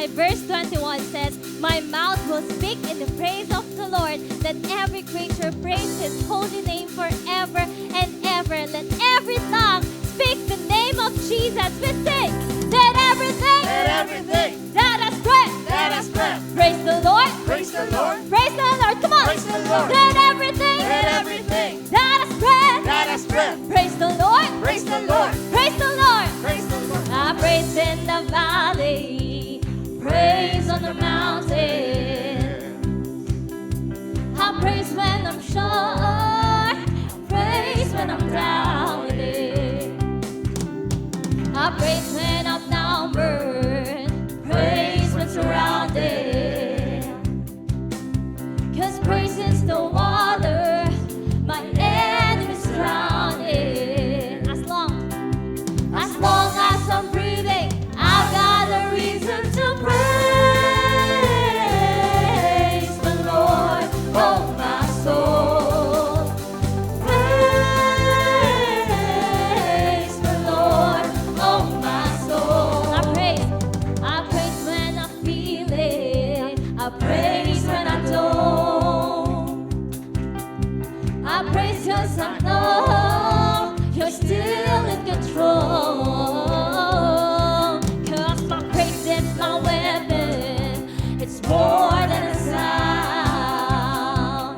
5, verse 21 says, "My mouth will speak in the praise of the Lord. Let every creature praise His holy name forever and ever. Let every tongue speak the name of Jesus." We sing, let everything that has breath, praise the Lord. Praise the Lord. Praise the Lord. Come on. Praise the Lord. Let everything that has breath, praise the Lord. Praise the Lord. Praise the Lord. Praise the Lord. I praise in the valley, praise on the mountain. I praise when I'm sure, praise when I'm doubted. I praise when I'm outnumbered, praise when surrounded. 'Cause praise is the water my enemies drowning. As long as I'm breathing, I've got a reason to praise the Lord, oh my soul. Praise the Lord, oh my soul. I praise when I feel it. I praise when I don't. I praise 'cause I know You're still in control. 'Cause my praise is my weapon. It's more than a sound.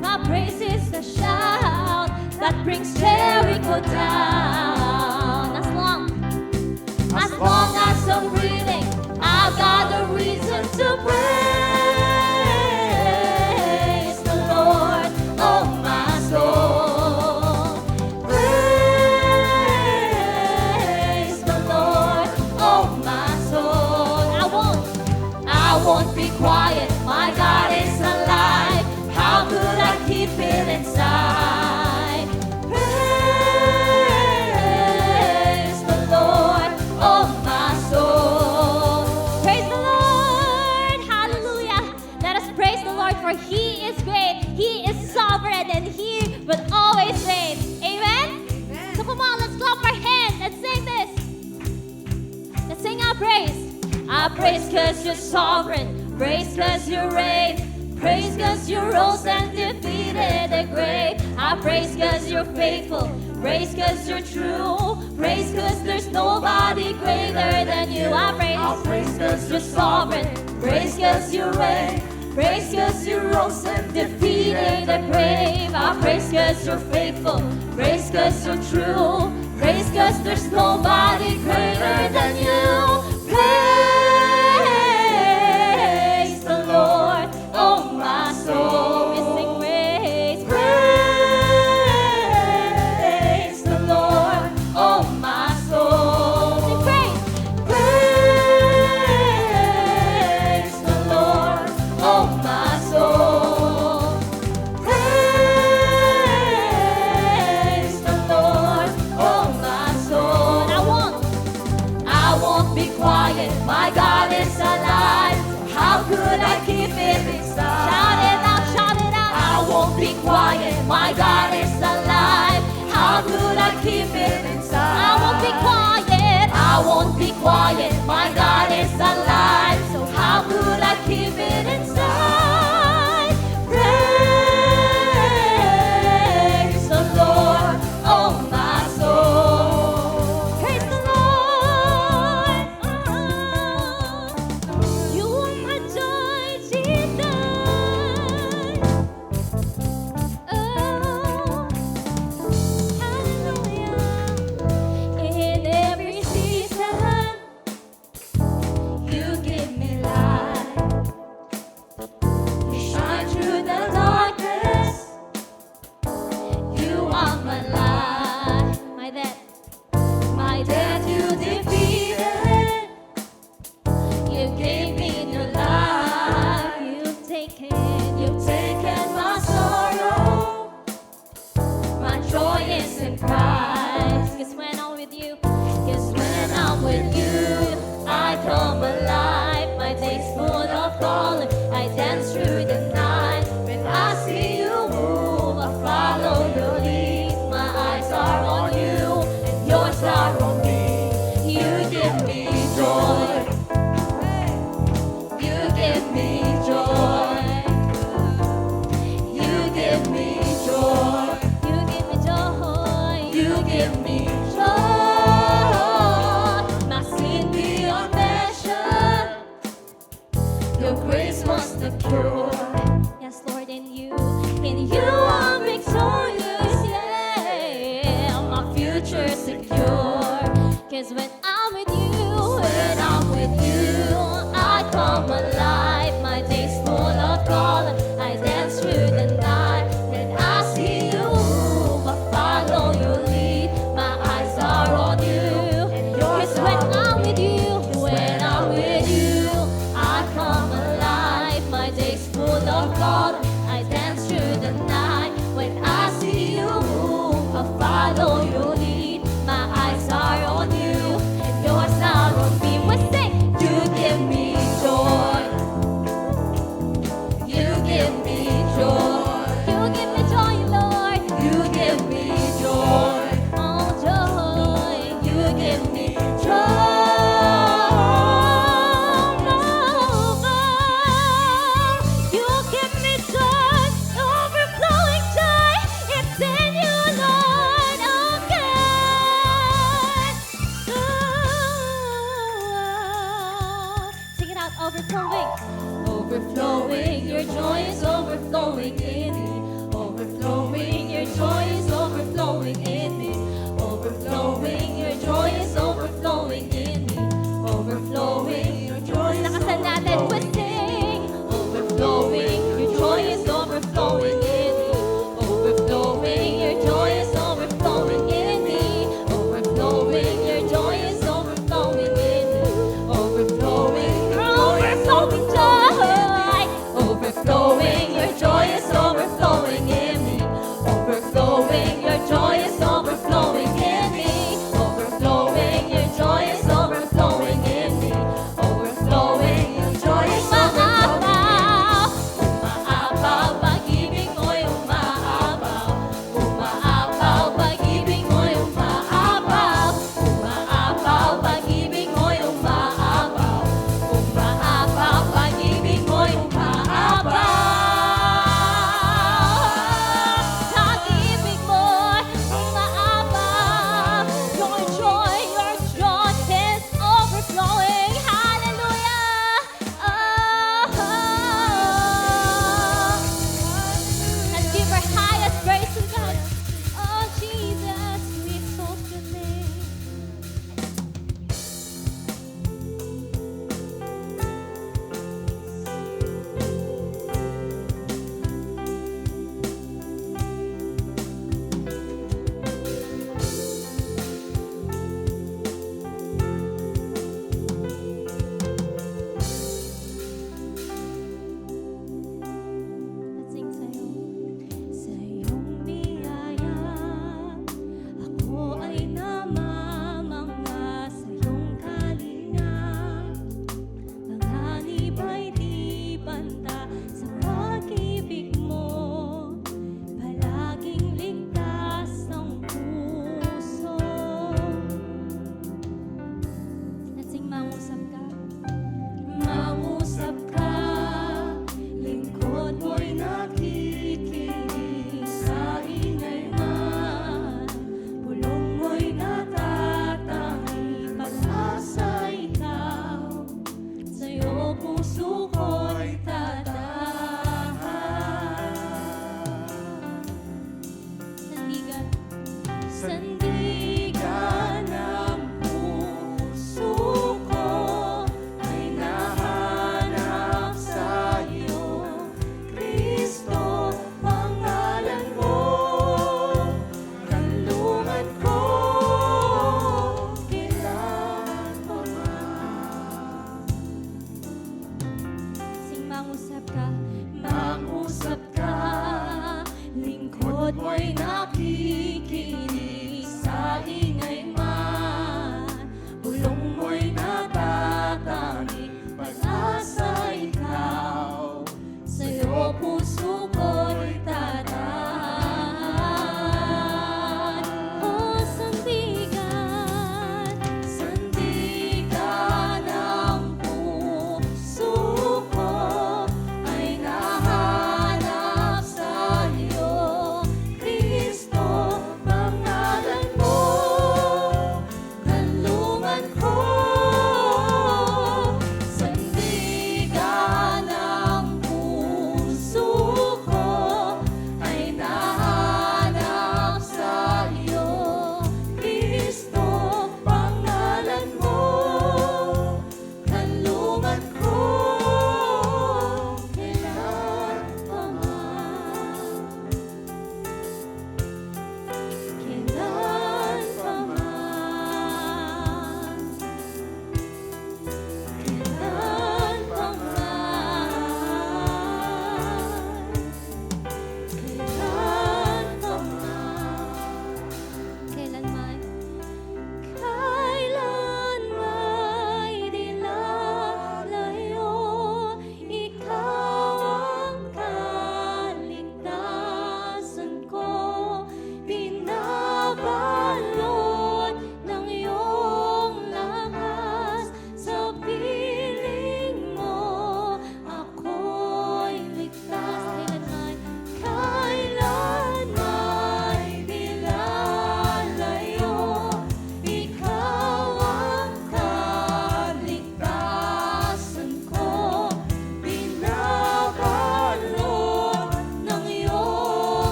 My praise is a shout that brings Jericho down. As long as I'm breathing, I've got a reason to praise the Lord, oh my soul. Praise the Lord, oh my soul. I won't be quiet. My God is alive. How could I keep it inside? Praise the Lord, oh my soul. Praise the Lord, hallelujah. Let us praise the Lord, for He is great. He is sovereign, and He will always reign. Amen? So come on, let's clap our hands and sing this. Let's sing our praise. I praise 'cause you're sovereign. Praise 'cause you reign. Praise 'cause you rose and defeated the grave. I praise 'cause you're faithful. Praise 'cause you're true. Praise 'cause there's nobody greater than you. I praise 'cause you're sovereign. Praise 'cause you reign. Praise 'cause you rose and defeated the grave. I praise 'cause you're faithful. Praise 'cause you're true. Praise 'cause there's nobody greater than you. Praise the Lord, oh my soul. We sing praise. Praise the Lord, oh my soul. Sing praise. Praise the Lord, oh my soul. Praise the Lord, oh my soul. I won't be quiet. My God is alive. How could I keep it inside? Shout it out, shout it out. I won't be quiet. My God is alive. How could I keep it inside? I won't be quiet. I won't be quiet. My God is alive. So how could I keep it inside? Praise the Lord, oh my soul. Praise the Lord. You are my joy, Jesus. Oh, hallelujah. In every season, You give me joy. My sin beyond measure. Your grace was the cure. Yes, Lord, in you I'm victorious. Yeah, my future secure. 'Cause when I'm with you, I come alive. My days full of color. I dance through the night. When I see you move, I follow your lead. My eyes are on you. 'Cause when I'm with you, I come alive. My days full of color. I dance through the night. When I see you move, I follow your lead. My eyes are on you, and yours are on me. We sing. You give me joy. You give me joy. You give me joy, Lord. You give me joy. Oh, joy. You give me joy. You give me joy, overflowing joy. It's in you, Lord. Oh, God. Sing it out, overflowing. Overflowing, your joy is overflowing in me. Overflowing, your joy is overflowing in me. Overflowing, your joy is overflowing in me. Overflowing, your joy is lakasan natin, we sing. Overflowing, your joy is overflowing in me. Overflowing, your joy is overflowing in me. Overflowing, your joy is overflowing in me. Overflowing, overflowing joy. Overflowing, your joy is overflowing in me. Overflowing, your joy is overflowing in me. Overflowing, your joy is overflowing in me. Overflowing, your joy is umaapaw. Umaapaw, pag-ibig mo'y umaapaw. Umaapaw, pag-ibig mo'y umaapaw. Umaapaw, pag-ibig mo'y umaapaw. Umaapaw, pag-ibig mo'y umaapaw. Pag-ibig mo'y umaapaw. Your joy is overflowing. Hallelujah. Let's give our highest praise to God. Oh, Jesus, we exalt your name. Let's sing sa'yo. Sa iyong biyaya, ako ay namamangha. Sa iyong kalinga, ang hanib ay di banta. Sa pag-ibig mo, palaging ligtas ang puso. Let's sing, mangusap ka. Mangusap ka, lingkod mo'y nakikinig. Sa ingay man, pulong mo'y natatangi. Pag-asa ikaw, sa'yo puso ko'y tatahan. Sandigan, sandigan ng puso ko ay nahanap sa'yo. Kristo, pangalan mo, kanlungan ko, kailan pa man. Sing, mangusap ka, lingkod mo'y nakikinig. Sa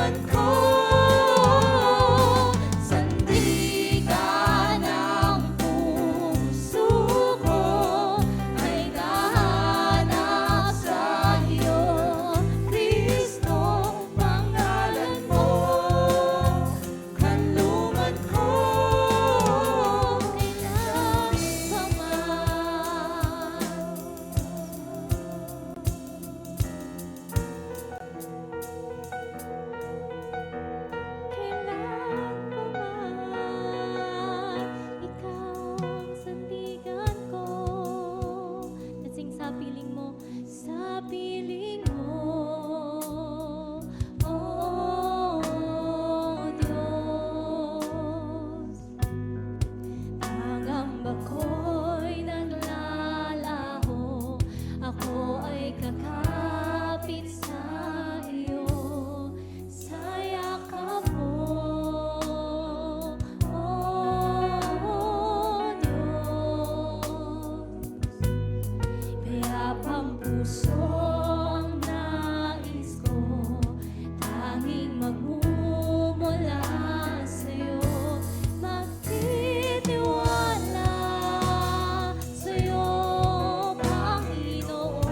Kanluran ko, sandigan ng puso ko, ay nahanap sa iyo, Kristo, pangalan mo. Kanluran ko, kailan pa man. Kailan pa man, ikaw ang sandigan ko. Let's sing sa piling mo, sa piling mo, oh Diyos. Pangamba ko'y naglalaho, ako ay kakapit sa iyo, sa yakap mo, oh Diyos. Payapang puso ang nais ko, tanging magmumula sa'yo, magtitiwala sa'yo, Panginoon.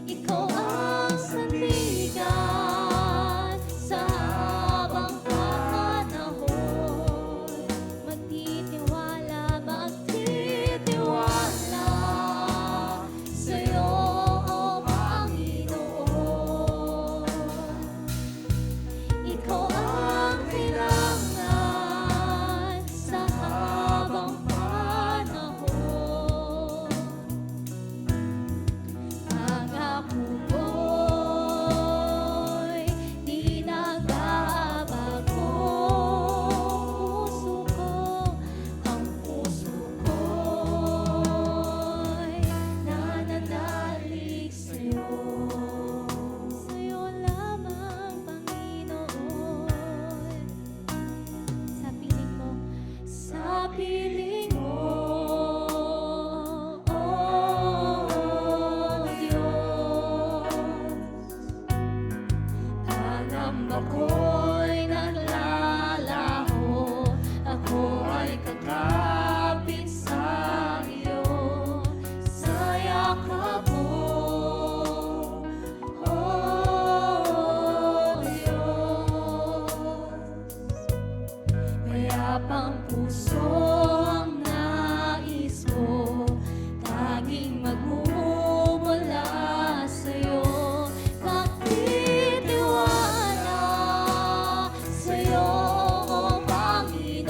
Ikaw ang sandigan sa habang panahon, magtitiwala sa'yo, Panginoon. Ikaw ang kailangan sa habang panahon. Pangako mo'y di nagbabago. Ang puso ko'y nananalig sa'yo. Sa'yo lamang, Panginoon. Sa piling mo, sa piling mo, oh Diyos. Pangamba ko'y naglalaho, ako ay kakapit sa iyo, sa yakap mo, oh Diyos. Payapang puso ang nais ko, tanging magmumula sa'yo, magtitiwala sa'yo, Panginoon.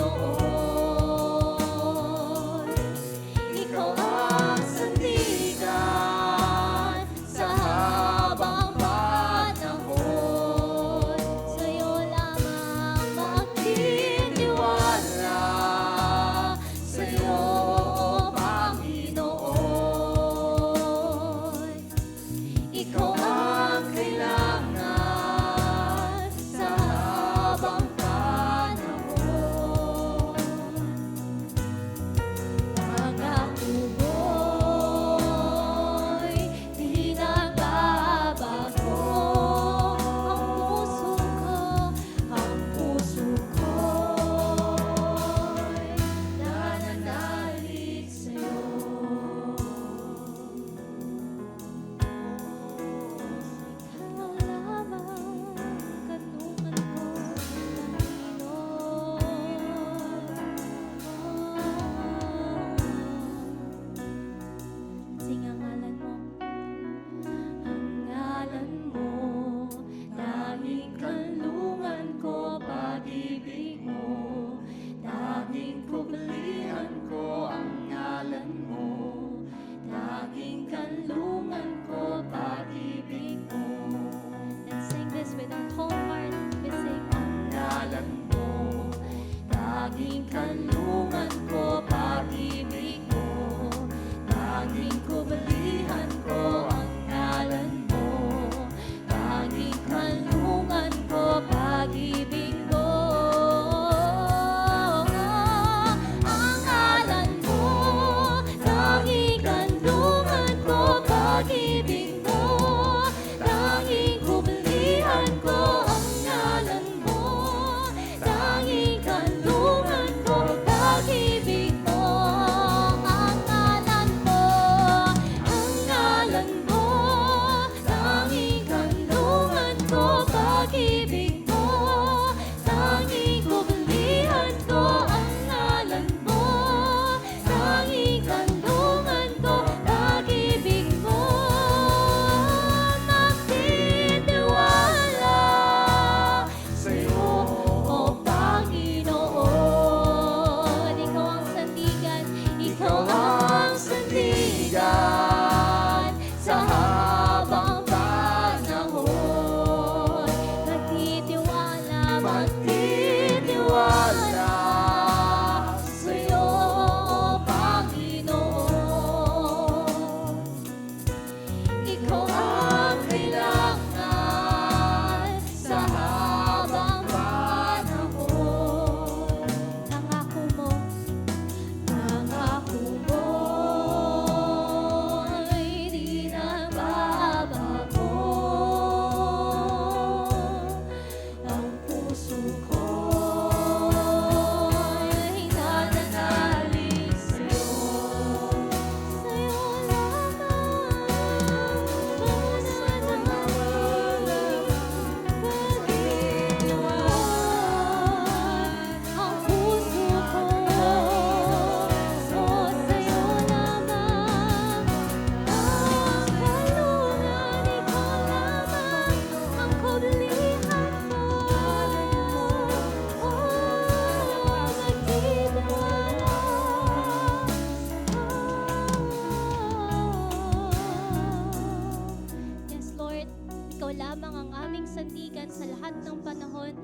aming sandigan sa lahat ng panahon.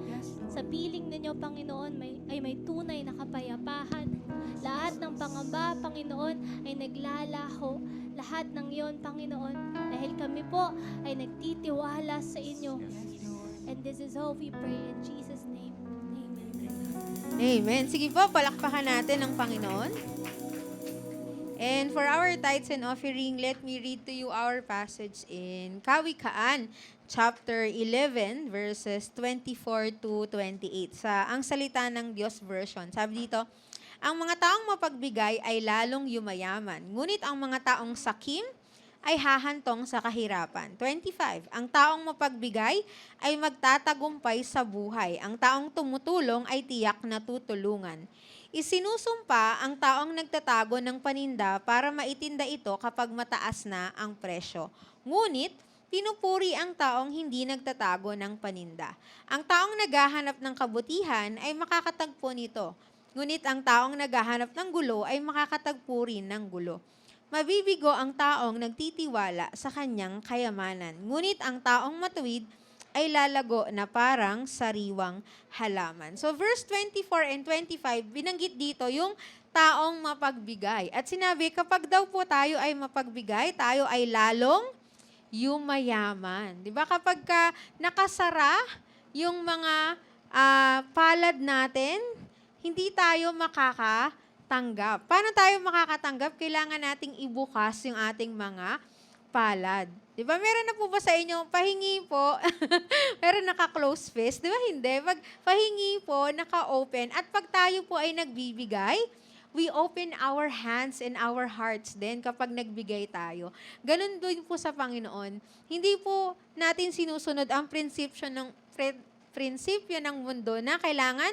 Sa piling ninyo, Panginoon, may tunay na kapayapaan. Lahat ng pangamba, Panginoon, ay naglalaho. Lahat ng iyon, Panginoon, dahil kami po ay nagtitiwala sa inyo. And this is all we pray in Jesus' name. Amen. Amen. Sige po, palakpakan natin ang Panginoon. And for our tithes and offering, let me read to you our passage in Kawikaan, chapter 11, verses 24 to 28. Ang salita ng Diyos version. Sabi dito, ang mga taong mapagbigay ay lalong yumayaman, ngunit ang mga taong sakim ay hahantong sa kahirapan. 25. Ang taong mapagbigay ay magtatagumpay sa buhay. Ang taong tumutulong ay tiyak na tutulungan. Isinusumpa ang taong nagtatago ng paninda para maitinda ito kapag mataas na ang presyo. Ngunit, pinupuri ang taong hindi nagtatago ng paninda. Ang taong naghahanap ng kabutihan ay makakatagpo nito. Ngunit ang taong naghahanap ng gulo ay makakatagpo rin ng gulo. Mabibigo ang taong nagtitiwala sa kanyang kayamanan. Ngunit ang taong matuwid ay lalago na parang sariwang halaman. So verse 24 and 25, binanggit dito yung taong mapagbigay. At sinabi, kapag daw po tayo ay mapagbigay, tayo ay lalong yumayaman. Di ba? Kapag nakasara yung mga palad natin, hindi tayo makakatanggap. Paano tayo makakatanggap? Kailangan nating ibukas yung ating mga palad. Di ba? Meron na po ba sa inyo, pahingi po, meron naka-close fist? Di ba? Hindi. Pag pahingi po, naka-open. At pag tayo po ay nagbibigay, we open our hands and our hearts din kapag nagbigay tayo. Ganun din po sa Panginoon. Hindi po natin sinusunod ang prinsipyo ng mundo na kailangan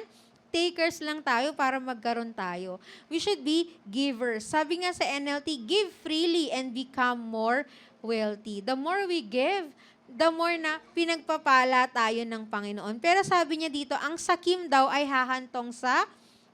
takers lang tayo para magkaroon tayo. We should be givers. Sabi nga sa NLT, give freely and become more wealthy. The more we give, the more na pinagpapala tayo ng Panginoon. Pero sabi niya dito, ang sakim daw ay hahantong sa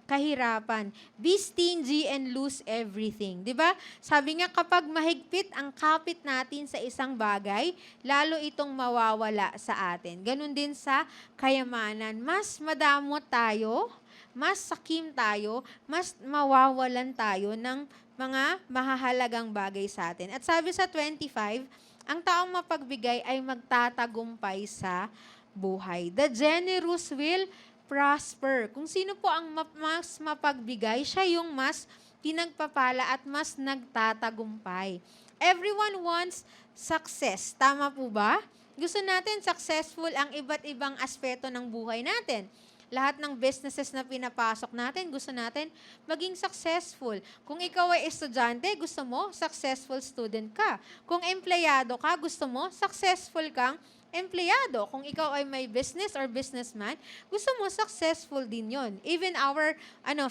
kahirapan. Be stingy and lose everything. Diba? Sabi nga, kapag mahigpit ang kapit natin sa isang bagay, lalo itong mawawala sa atin. Ganun din sa kayamanan. Mas madamot tayo, mas sakim tayo, mas mawawalan tayo ng mga mahahalagang bagay sa atin. At sabi sa 25, ang taong mapagbigay ay magtatagumpay sa buhay. The generous will prosper. Kung sino po ang mas mapagbigay, siya yung mas pinagpapala at mas nagtatagumpay. Everyone wants success. Tama po ba? Gusto natin successful ang iba't ibang aspeto ng buhay natin. Lahat ng businesses na pinapasok natin, gusto natin maging successful. Kung ikaw ay estudyante, gusto mo, successful student ka. Kung empleyado ka, gusto mo, successful kang empleyado. Kung ikaw ay may business or businessman, gusto mo, successful din yon. Even our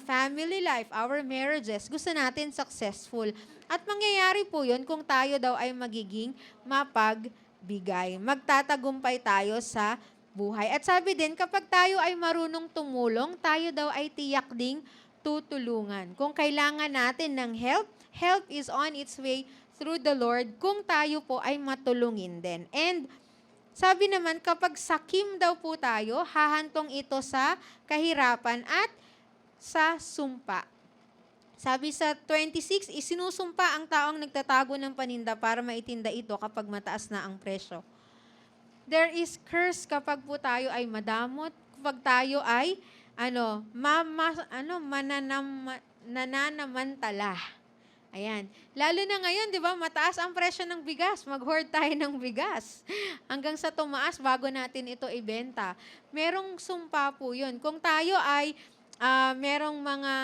family life, our marriages, gusto natin successful. At mangyayari po yun kung tayo daw ay magiging mapagbigay. Magtatagumpay tayo sa buhay. At sabi din, kapag tayo ay marunong tumulong, tayo daw ay tiyak ding tutulungan. Kung kailangan natin ng help, help is on its way through the Lord kung tayo po ay matulungin din. And sabi naman, kapag sakim daw po tayo, hahantong ito sa kahirapan at sa sumpa. Sabi sa 26, isinusumpa ang taong nagtatago ng paninda para maitinda ito kapag mataas na ang presyo. There is curse kapag po tayo ay madamot, kapag tayo ay mananamantala. Ayan. Lalo na ngayon, di ba, mataas ang presyo ng bigas. Mag-hoard tayo ng bigas. Hanggang sa tumaas bago natin ito ibenta. Merong sumpa po yun. Kung tayo ay merong mga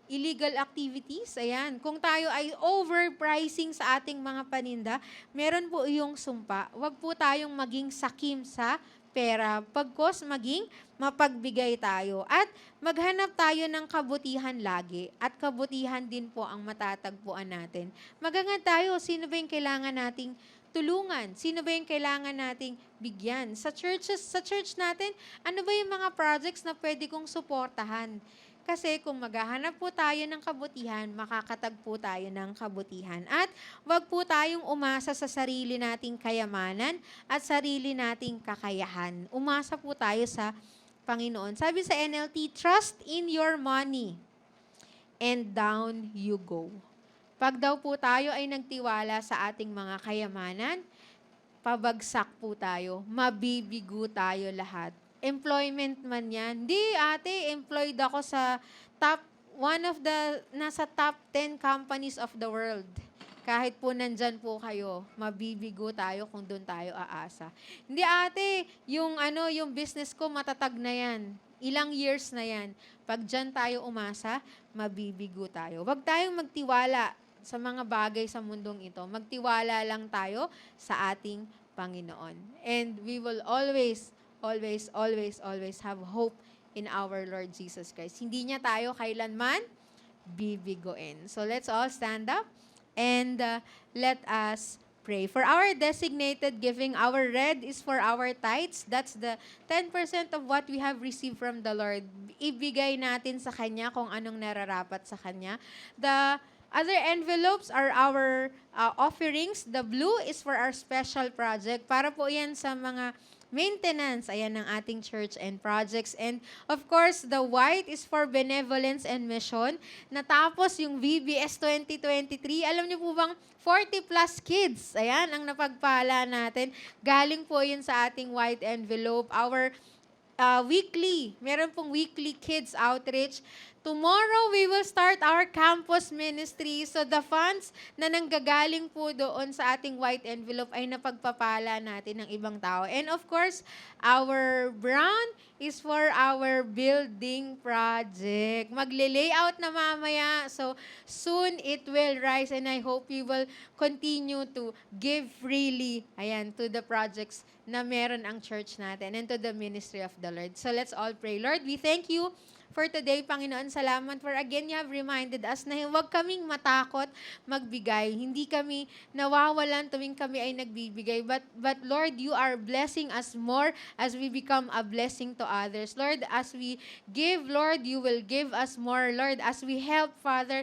illegal activities, ayan. Kung tayo ay overpricing sa ating mga paninda, meron po yung sumpa. Huwag po tayong maging sakim sa pera. Pagkos maging mapagbigay tayo. At maghanap tayo ng kabutihan lagi. At kabutihan din po ang matatagpuan natin. Magangad tayo, sino ba yung kailangan nating tulungan? Sino ba yung kailangan nating bigyan? Sa church natin, ano ba yung mga projects na pwede kong suportahan? Kasi kung maghahanap po tayo ng kabutihan, makakatagpo tayo ng kabutihan. At wag po tayong umasa sa sarili nating kayamanan at sarili nating kakayahan. Umasa po tayo sa Panginoon. Sabi sa NLT, trust in your money and down you go. Pag daw po tayo ay nagtiwala sa ating mga kayamanan, pabagsak po tayo, mabibigo tayo lahat. Employment man yan. Di, ate, employed ako sa nasa top 10 companies of the world. Kahit po nandyan po kayo, mabibigo tayo kung doon tayo aasa. Hindi, ate, yung business ko matatag na yan. Ilang years na yan. Pag dyan tayo umasa, mabibigo tayo. Huwag tayong magtiwala sa mga bagay sa mundong ito. Magtiwala lang tayo sa ating Panginoon. And we will always have hope in our Lord Jesus Christ. Hindi niya tayo kailanman bibigoin. So let's all stand up and let us pray. For our designated giving, our red is for our tithes. That's the 10% of what we have received from the Lord. Ibigay natin sa Kanya kung anong nararapat sa Kanya. The other envelopes are our offerings. The blue is for our special project. Para po yan sa mga maintenance, ayan, ng ating church and projects. And of course, the white is for benevolence and mission. Natapos yung VBS 2023. Alam niyo po bang 40 plus kids, ayan, ang napagpala natin. Galing po yun sa ating white envelope. Our meron pong weekly kids outreach. Tomorrow, we will start our campus ministry. So the funds na nanggagaling po doon sa ating white envelope ay napagpapala natin ng ibang tao. And of course, our brown is for our building project. Magle-layout na mamaya. So soon it will rise and I hope you will continue to give freely, ayan, to the projects na meron ang church natin and to the ministry of the Lord. So let's all pray. Lord, we thank you for today, Panginoon. Salamat for again you have reminded us na huwag kaming matakot magbigay. Hindi kami nawawalan tuwing kami ay nagbibigay. But Lord, you are blessing us more as we become a blessing to others. Lord, as we give, Lord, you will give us more. Lord, as we help, Father,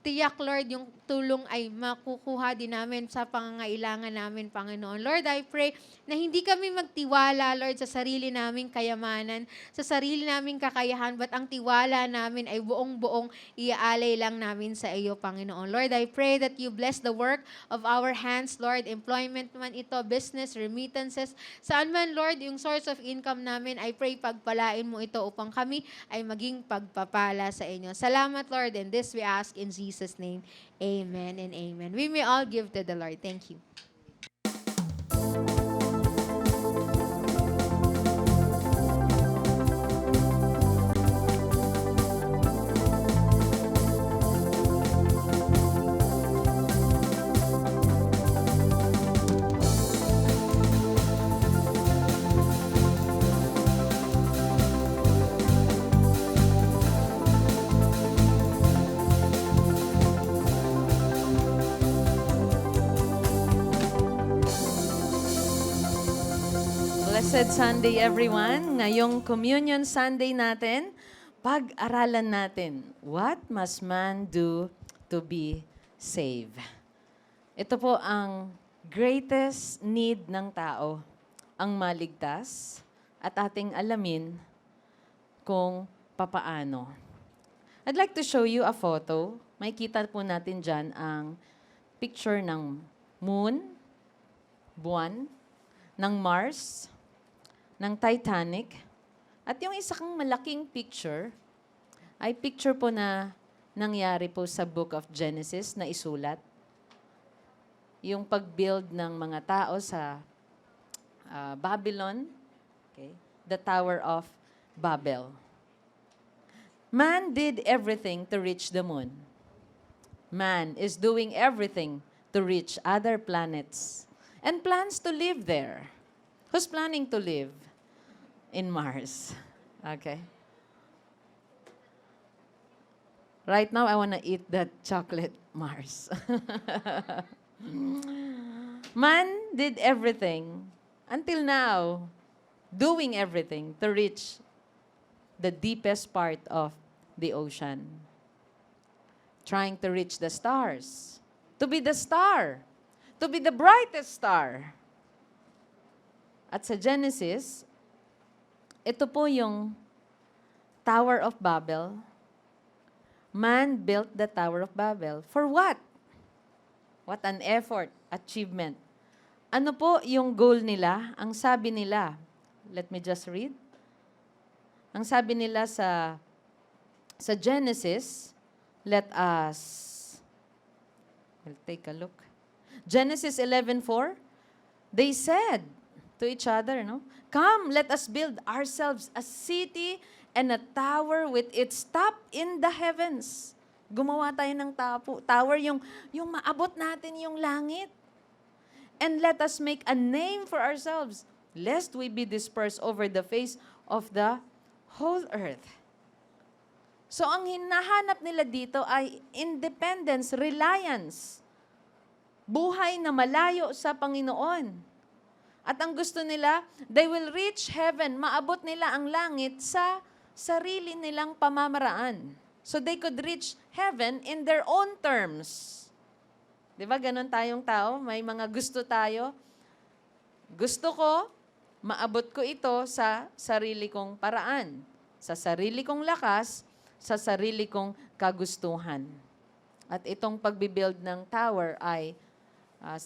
tiyak, Lord, yung tulong ay makukuha din namin sa pangangailangan namin, Panginoon. Lord, I pray na hindi kami magtiwala, Lord, sa sarili naming kayamanan, sa sarili naming kakayahan, but ang tiwala namin ay buong-buong iaalay lang namin sa iyo, Panginoon. Lord, I pray that you bless the work of our hands, Lord, employment man ito, business, remittances, saan man, Lord, yung source of income namin, I pray pagpalain mo ito upang kami ay maging pagpapala sa inyo. Salamat, Lord, and this we ask in Jesus' name. Amen and amen. We may all give to the Lord. Thank you. Blessed Sunday, everyone. Ngayong Communion Sunday natin, pag-aralan natin, what must man do to be saved? Ito po ang greatest need ng tao, ang maligtas, at ating alamin kung papaano. I'd like to show you a photo. May kita po natin dyan ang picture ng moon, buwan, ng Mars, ng Titanic, at yung isang malaking picture ay picture po na nangyari po sa Book of Genesis na isulat. Yung pag-build ng mga tao sa Babylon, okay, the Tower of Babel. Man did everything to reach the moon. Man is doing everything to reach other planets and plans to live there. Who's planning to live in Mars? Okay. Right now, I want to eat that chocolate Mars. Man did everything until now, doing everything to reach the deepest part of the ocean. Trying to reach the stars. To be the star. To be the brightest star. At sa Genesis, ito po yung Tower of Babel. Man built the Tower of Babel. For what? What an effort, achievement. Ano po yung goal nila? Ang sabi nila, let me just read. Ang sabi nila sa Genesis, let us, we'll take a look. Genesis 11:4, they said to each other, no? Come, let us build ourselves a city and a tower with its top in the heavens. Gumawa tayo ng tower, yung maabot natin yung langit. And let us make a name for ourselves, lest we be dispersed over the face of the whole earth. So ang hinahanap nila dito ay independence, reliance. Buhay na malayo sa Panginoon. At ang gusto nila, they will reach heaven, maabot nila ang langit sa sarili nilang pamamaraan. So they could reach heaven in their own terms. Di ba, ganun tayong tao, may mga gusto tayo. Gusto ko, maabot ko ito sa sarili kong paraan, sa sarili kong lakas, sa sarili kong kagustuhan. At itong pagbibuild ng tower ay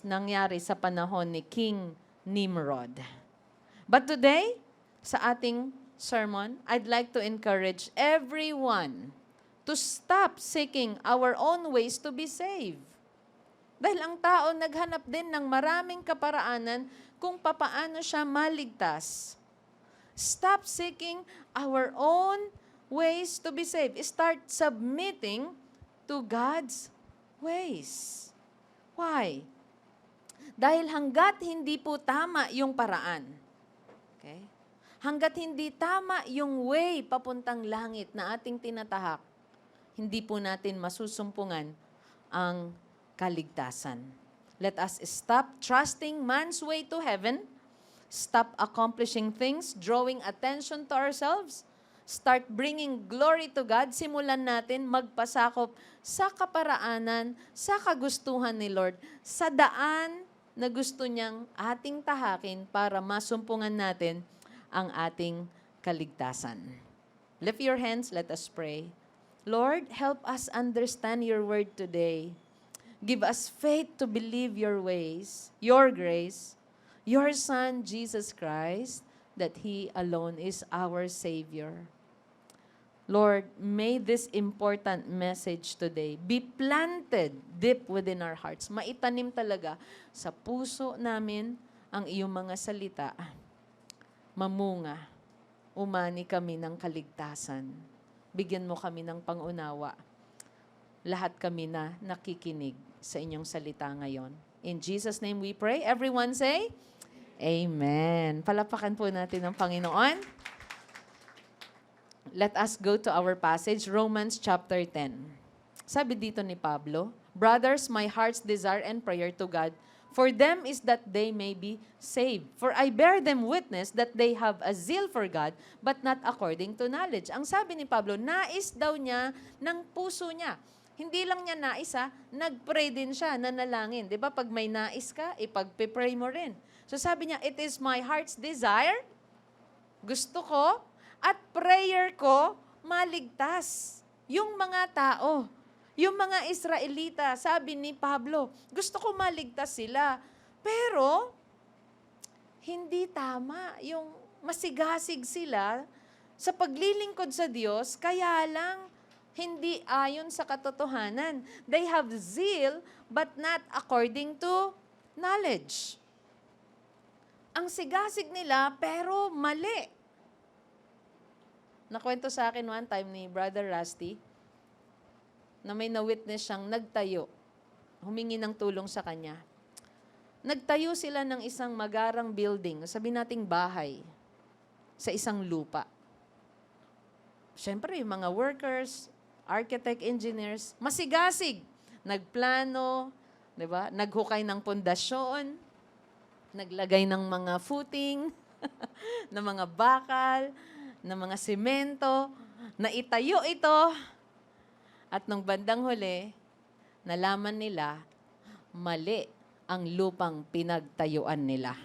nangyari sa panahon ni King Nimrod. But today, sa ating sermon, I'd like to encourage everyone to stop seeking our own ways to be saved. Dahil ang tao naghanap din ng maraming kaparaanan kung papaano siya maligtas. Stop seeking our own ways to be saved. Start submitting to God's ways. Why? Dahil hanggat hindi po tama yung paraan, okay? Hanggat hindi tama yung way papuntang langit na ating tinatahak, hindi po natin masusumpungan ang kaligtasan. Let us stop trusting man's way to heaven. Stop accomplishing things, drawing attention to ourselves. Start bringing glory to God. Simulan natin magpasakop sa kaparaanan, sa kagustuhan ni Lord, sa daan na gusto niyang ating tahakin para masumpungan natin ang ating kaligtasan. Lift your hands, let us pray. Lord, help us understand your word today. Give us faith to believe your ways, your grace, your Son, Jesus Christ, that He alone is our Savior. Lord, may this important message today be planted deep within our hearts. Maitanim talaga sa puso namin ang iyong mga salita. Mamunga, umani kami ng kaligtasan. Bigyan mo kami ng pangunawa. Lahat kami na nakikinig sa inyong salita ngayon. In Jesus' name we pray. Everyone say, Amen. Palapakan po natin ang Panginoon. Let us go to our passage, Romans chapter 10. Sabi dito ni Pablo, Brothers, my heart's desire and prayer to God for them is that they may be saved. For I bear them witness that they have a zeal for God, but not according to knowledge. Ang sabi ni Pablo, nais daw niya ng puso niya. Hindi lang niya nais, nag-pray din siya, nanalangin. Di ba? Pag may nais ka, ipag-pray mo rin. So sabi niya, it is my heart's desire, gusto ko, at prayer ko, maligtas. Yung mga tao, yung mga Israelita, sabi ni Pablo, gusto ko maligtas sila. Pero, hindi tama. Yung masigasig sila sa paglilingkod sa Diyos, kaya lang, hindi ayon sa katotohanan. They have zeal, but not according to knowledge. Ang sigasig nila, pero mali. Nakwento sa akin one time ni Brother Rusty, na may na-witness siyang nagtayo, humingi ng tulong sa kanya. Nagtayo sila ng isang magarang building, sabi nating bahay, sa isang lupa. Siyempre, yung mga workers, architect, engineers, masigasig. Nagplano, di ba? Naghukay ng pundasyon, naglagay ng mga footing, ng mga bakal, ng mga semento, naitayo ito, at nung bandang huli, nalaman nila, mali ang lupang pinagtayuan nila.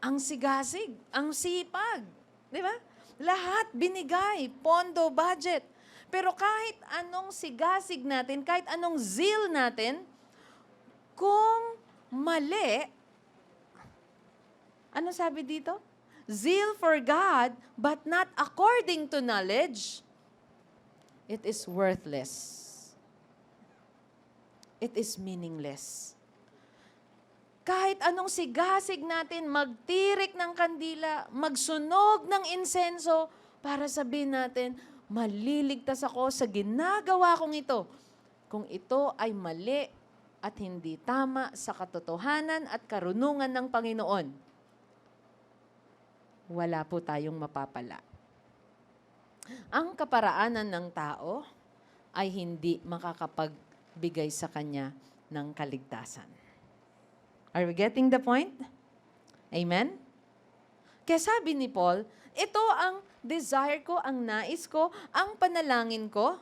Ang sigasig, ang sipag, di ba? Lahat binigay, pondo, budget. Pero kahit anong sigasig natin, kahit anong zeal natin, kung mali, ano sabi dito? Zeal for God, but not according to knowledge, it is worthless. It is meaningless. Kahit anong sigasig natin, magtirik ng kandila, magsunog ng insenso, para sabihin natin, maliligtas ako sa ginagawa kong ito. Kung ito ay mali at hindi tama sa katotohanan at karunungan ng Panginoon, wala po tayong mapapala. Ang kaparaanan ng tao ay hindi makakapagbigay sa kanya ng kaligtasan. Are we getting the point? Amen? Kaya sabi ni Paul, ito ang desire ko, ang nais ko, ang panalangin ko,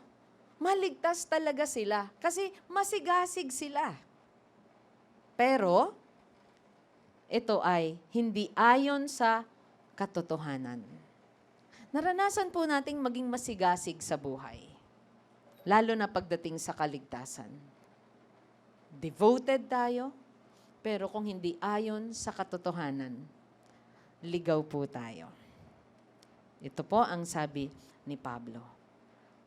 maligtas talaga sila. Kasi masigasig sila. Pero, ito ay hindi ayon sa katotohanan. Naranasan po nating maging masigasig sa buhay. Lalo na pagdating sa kaligtasan. Devoted tayo, pero kung hindi ayon sa katotohanan, ligaw po tayo. Ito po ang sabi ni Pablo.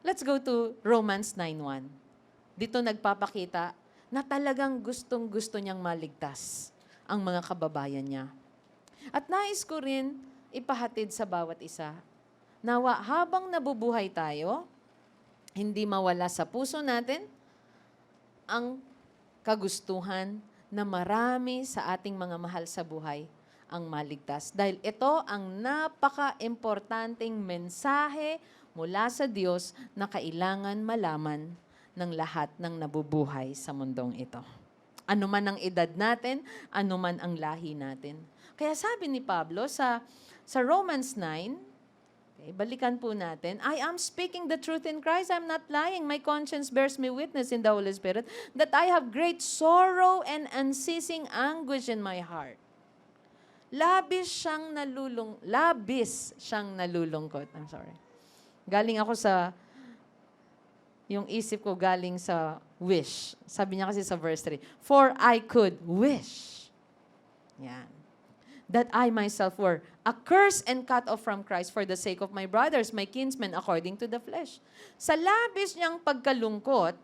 Let's go to Romans 9:1. Dito nagpapakita na talagang gustong-gusto niyang maligtas ang mga kababayan niya. At nais ko rin ipahatid sa bawat isa, nawa habang nabubuhay tayo, hindi mawala sa puso natin ang kagustuhan na marami sa ating mga mahal sa buhay ang maligtas. Dahil ito ang napaka-importanting mensahe mula sa Diyos na kailangan malaman ng lahat ng nabubuhay sa mundong ito. Ano man ang edad natin, ano man ang lahi natin. Kaya sabi ni Pablo sa Romans 9, okay, balikan po natin, I am speaking the truth in Christ, I'm not lying. My conscience bears me witness in the Holy Spirit that I have great sorrow and unceasing anguish in my heart. Labis siyang nalulungkot. I'm sorry. Galing ako yung isip ko galing sa wish. Sabi niya kasi sa verse 3, for I could wish. Yan. That I myself were accursed and cut off from Christ for the sake of my brothers, my kinsmen, according to the flesh. Sa labis niyang pagkalungkot,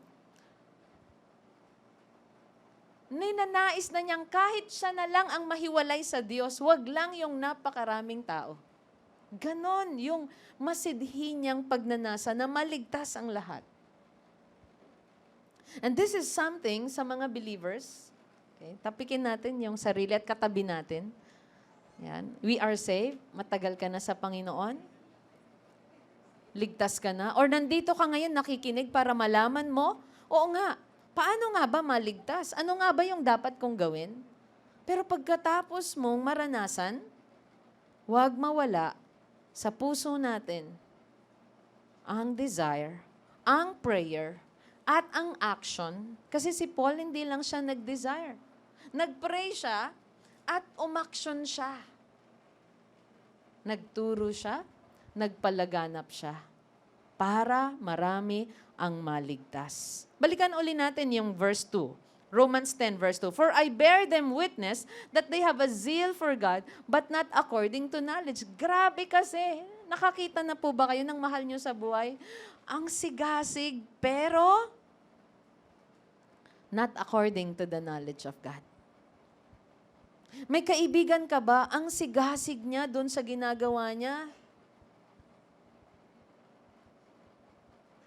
ninanais na niyang kahit siya na lang ang mahiwalay sa Diyos, wag lang yung napakaraming tao. Ganon yung masidhi niyang pagnanasa na maligtas ang lahat. And this is something sa mga believers. Okay, tapikin natin yung sarili at katabi natin. Yan. We are saved. Matagal ka na sa Panginoon. Ligtas ka na. Or nandito ka ngayon nakikinig para malaman mo, oo nga, paano nga ba maligtas? Ano nga ba yung dapat kong gawin? Pero pagkatapos mong maranasan, huwag mawala sa puso natin ang desire, ang prayer, at ang action. Kasi si Paul hindi lang siya nag-desire. Nag-pray siya at umaksyon siya. Nagturo siya, nagpalaganap siya para marami ang maligtas. Balikan uli natin yung verse 2. Romans 10 verse 2. For I bear them witness that they have a zeal for God, but not according to knowledge. Grabe kasi. Nakakita na po ba kayo ng mahal nyo sa buhay? Ang sigasig, pero not according to the knowledge of God. May kaibigan ka ba, ang sigasig niya doon sa ginagawa niya?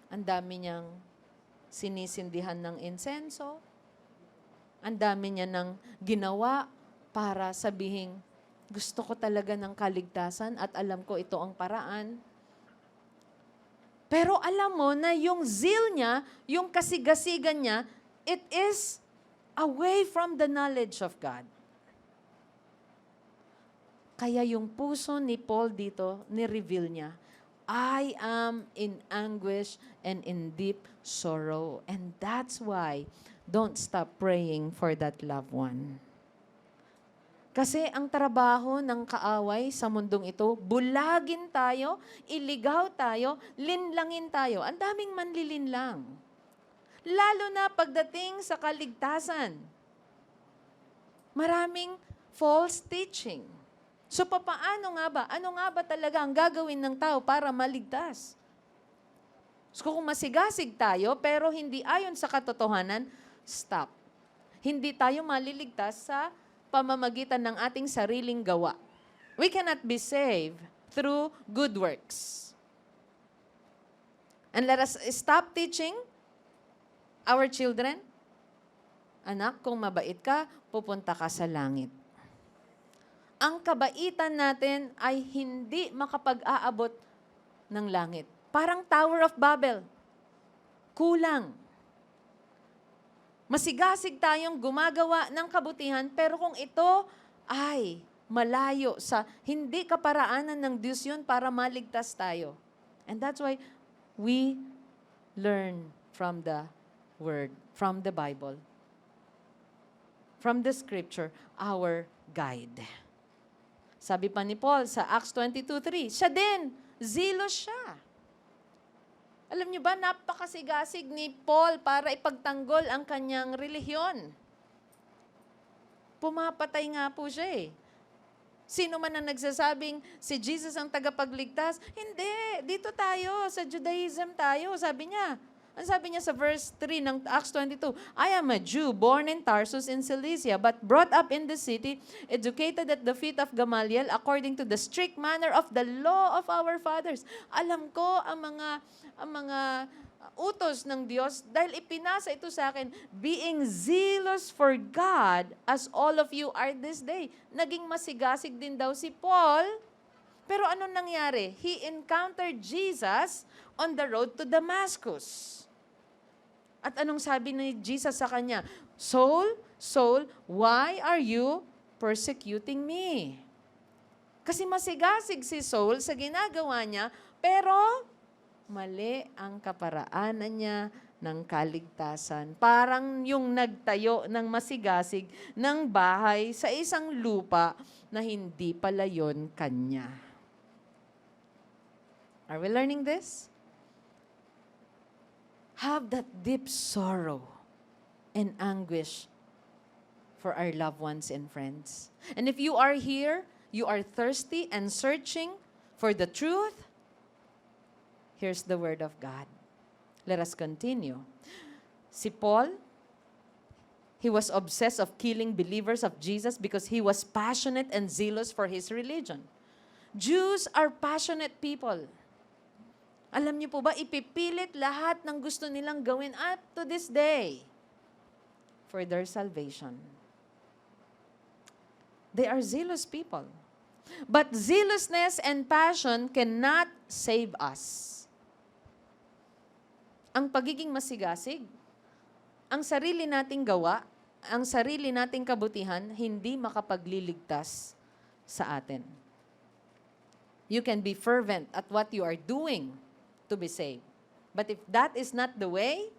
Ang dami niyang sinisindihan ng insenso. Ang dami niya ng ginawa para sabihin, gusto ko talaga ng kaligtasan at alam ko ito ang paraan. Pero alam mo na yung zeal niya, yung kasigasigan niya, it is away from the knowledge of God. Kaya yung puso ni Paul dito, ni-reveal niya, I am in anguish and in deep sorrow. And that's why, don't stop praying for that loved one. Kasi ang trabaho ng kaaway sa mundong ito, bulagin tayo, iligaw tayo, linlangin tayo. Ang daming manlilinlang. Lalo na pagdating sa kaligtasan. Maraming false teaching. So papaano nga ba? Ano nga ba talaga ang gagawin ng tao para maligtas? So kung masigasig tayo pero hindi ayon sa katotohanan, stop. Hindi tayo maliligtas sa pamamagitan ng ating sariling gawa. We cannot be saved through good works. And let us stop teaching our children, anak, kung mabait ka, pupunta ka sa langit. Ang kabaitan natin ay hindi makapag-aabot ng langit. Parang Tower of Babel. Kulang. Masigasig tayong gumagawa ng kabutihan, pero kung ito ay malayo sa hindi kaparaanan ng Diyos yun para maligtas tayo. And that's why we learn from the Word, from the Bible, from the Scripture, our guide. Sabi pa ni Paul sa Acts 22:3, siya din, zealous siya. Alam niyo ba, napakasigasig ni Paul para ipagtanggol ang kanyang relihiyon. Pumapatay nga po siya eh. Sino man ang nagsasabing si Jesus ang tagapagligtas? Hindi, dito tayo, sa Judaism tayo, sabi niya. Ang sabi niya sa verse 3 ng Acts 22, I am a Jew born in Tarsus in Cilicia, but brought up in the city, educated at the feet of Gamaliel, according to the strict manner of the law of our fathers. Alam ko ang mga utos ng Diyos dahil ipinasa ito sa akin, being zealous for God as all of you are this day. Naging masigasig din daw si Paul, pero anong nangyari? He encountered Jesus on the road to Damascus. At anong sabi ni Jesus sa kanya? Saul, Saul, why are you persecuting me? Kasi masigasig si Saul sa ginagawa niya, pero mali ang kaparaanan niya ng kaligtasan. Parang yung nagtayo ng masigasig ng bahay sa isang lupa na hindi pala yon kanya. Are we learning this? Have that deep sorrow and anguish for our loved ones and friends. And if you are here, you are thirsty and searching for the truth, here's the word of God. Let us continue. Si Paul, he was obsessed of killing believers of Jesus because he was passionate and zealous for his religion. Jews are passionate people. Alam niyo po ba, ipipilit lahat ng gusto nilang gawin up to this day for their salvation. They are zealous people. But zealousness and passion cannot save us. Ang pagiging masigasig, ang sarili nating gawa, ang sarili nating kabutihan, hindi makapagliligtas sa atin. You can be fervent at what you are doing to be saved. But if that is not the way,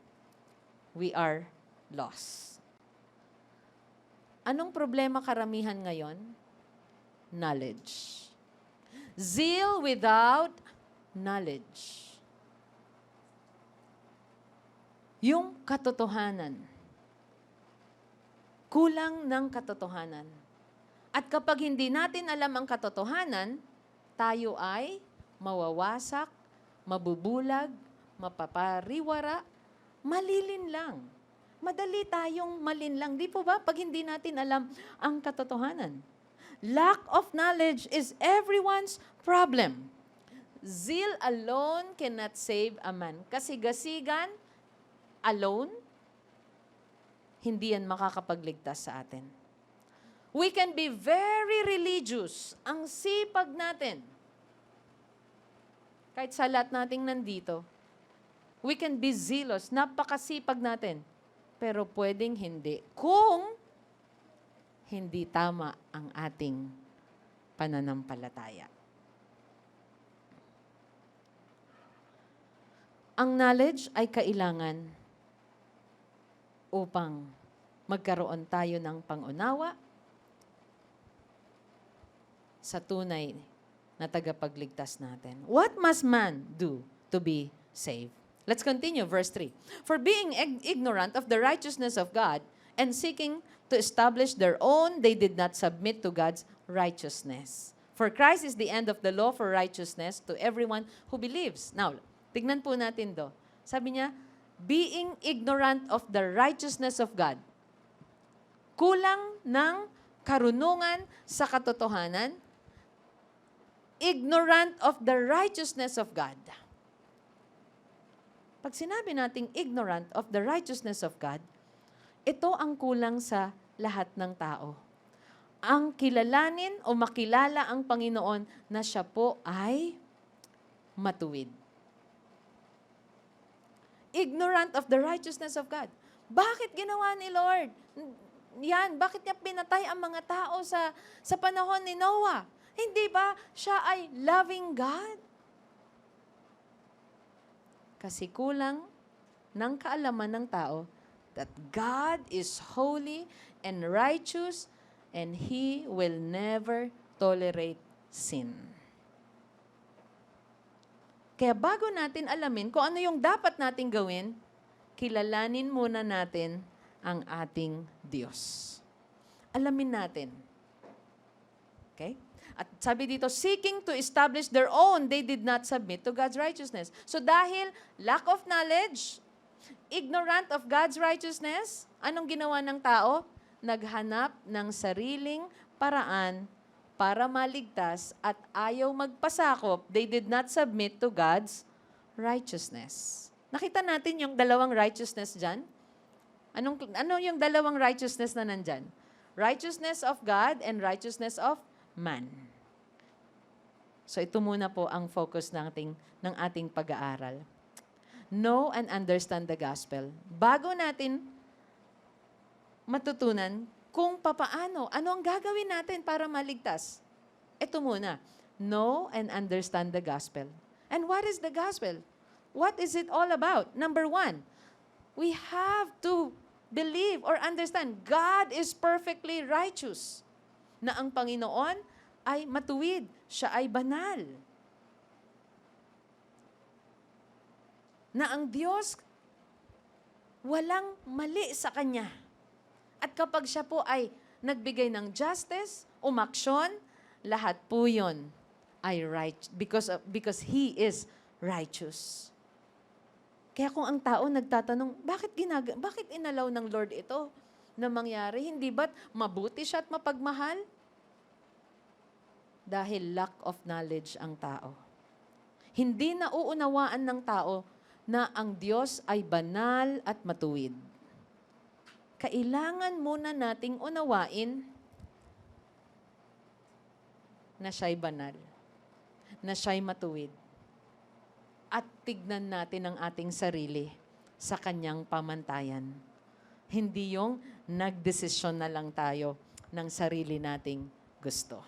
we are lost. Anong problema karamihan ngayon? Knowledge. Zeal without knowledge. Yung katotohanan. Kulang ng katotohanan. At kapag hindi natin alam ang katotohanan, tayo ay mawawasak, mabubulag, mapapariwara, malilinlang. Madali tayong malinlang. Di po ba? Pag hindi natin alam ang katotohanan. Lack of knowledge is everyone's problem. Zeal alone cannot save a man. Kasigasigan alone, hindi yan makakapagligtas sa atin. We can be very religious. Ang sipag natin. Kahit sa lahat nating nandito, we can be zealous, napakasipag natin. Pero pwedeng hindi kung hindi tama ang ating pananampalataya. Ang knowledge ay kailangan upang magkaroon tayo ng pangunawa sa tunay na tagapagligtas natin. What must man do to be saved? Let's continue, verse 3. For being ignorant of the righteousness of God and seeking to establish their own, they did not submit to God's righteousness. For Christ is the end of the law for righteousness to everyone who believes. Now, tignan po natin do. Sabi niya, being ignorant of the righteousness of God. Kulang ng karunungan sa katotohanan, ignorant of the righteousness of God. Pag sinabi nating ignorant of the righteousness of God, ito ang kulang sa lahat ng tao. Ang kilalanin o makilala ang Panginoon na siya po ay matuwid. Ignorant of the righteousness of God. Bakit ginawa ni Lord? Yan, bakit niya pinatay ang mga tao sa panahon ni Noah? Hindi ba siya ay loving God? Kasi kulang ng kaalaman ng tao that God is holy and righteous and He will never tolerate sin. Kaya bago natin alamin kung ano yung dapat nating gawin, kilalanin muna natin ang ating Diyos. Alamin natin. Okay? At sabi dito, seeking to establish their own, they did not submit to God's righteousness. So dahil lack of knowledge, ignorant of God's righteousness, anong ginawa ng tao? Naghanap ng sariling paraan para maligtas at ayaw magpasakop. They did not submit to God's righteousness. Nakita natin yung dalawang righteousness dyan? Ano yung dalawang righteousness na nandyan? Righteousness of God and righteousness of man. So ito muna po ang focus ng ating pag-aaral. Know and understand the gospel. Bago natin matutunan kung papaano, ano ang gagawin natin para maligtas. Ito muna. Know and understand the gospel. And what is the gospel? What is it all about? Number 1, we have to believe or understand God is perfectly righteous. Na ang Panginoon ay matuwid. Siya ay banal. Na ang Diyos walang mali sa Kanya. At kapag siya po ay nagbigay ng justice, umaksyon, lahat po yun ay right because He is righteous. Kaya kung ang tao nagtatanong, bakit inalaw ng Lord ito na mangyari? Hindi ba't mabuti siya at mapagmahal? Dahil lack of knowledge ang tao. Hindi nauunawaan ng tao na ang Diyos ay banal at matuwid. Kailangan muna nating unawain na siya'y banal, na siya'y matuwid, at tignan natin ang ating sarili sa Kanyang pamantayan. Hindi yung nagdesisyon na lang tayo ng sarili nating gusto.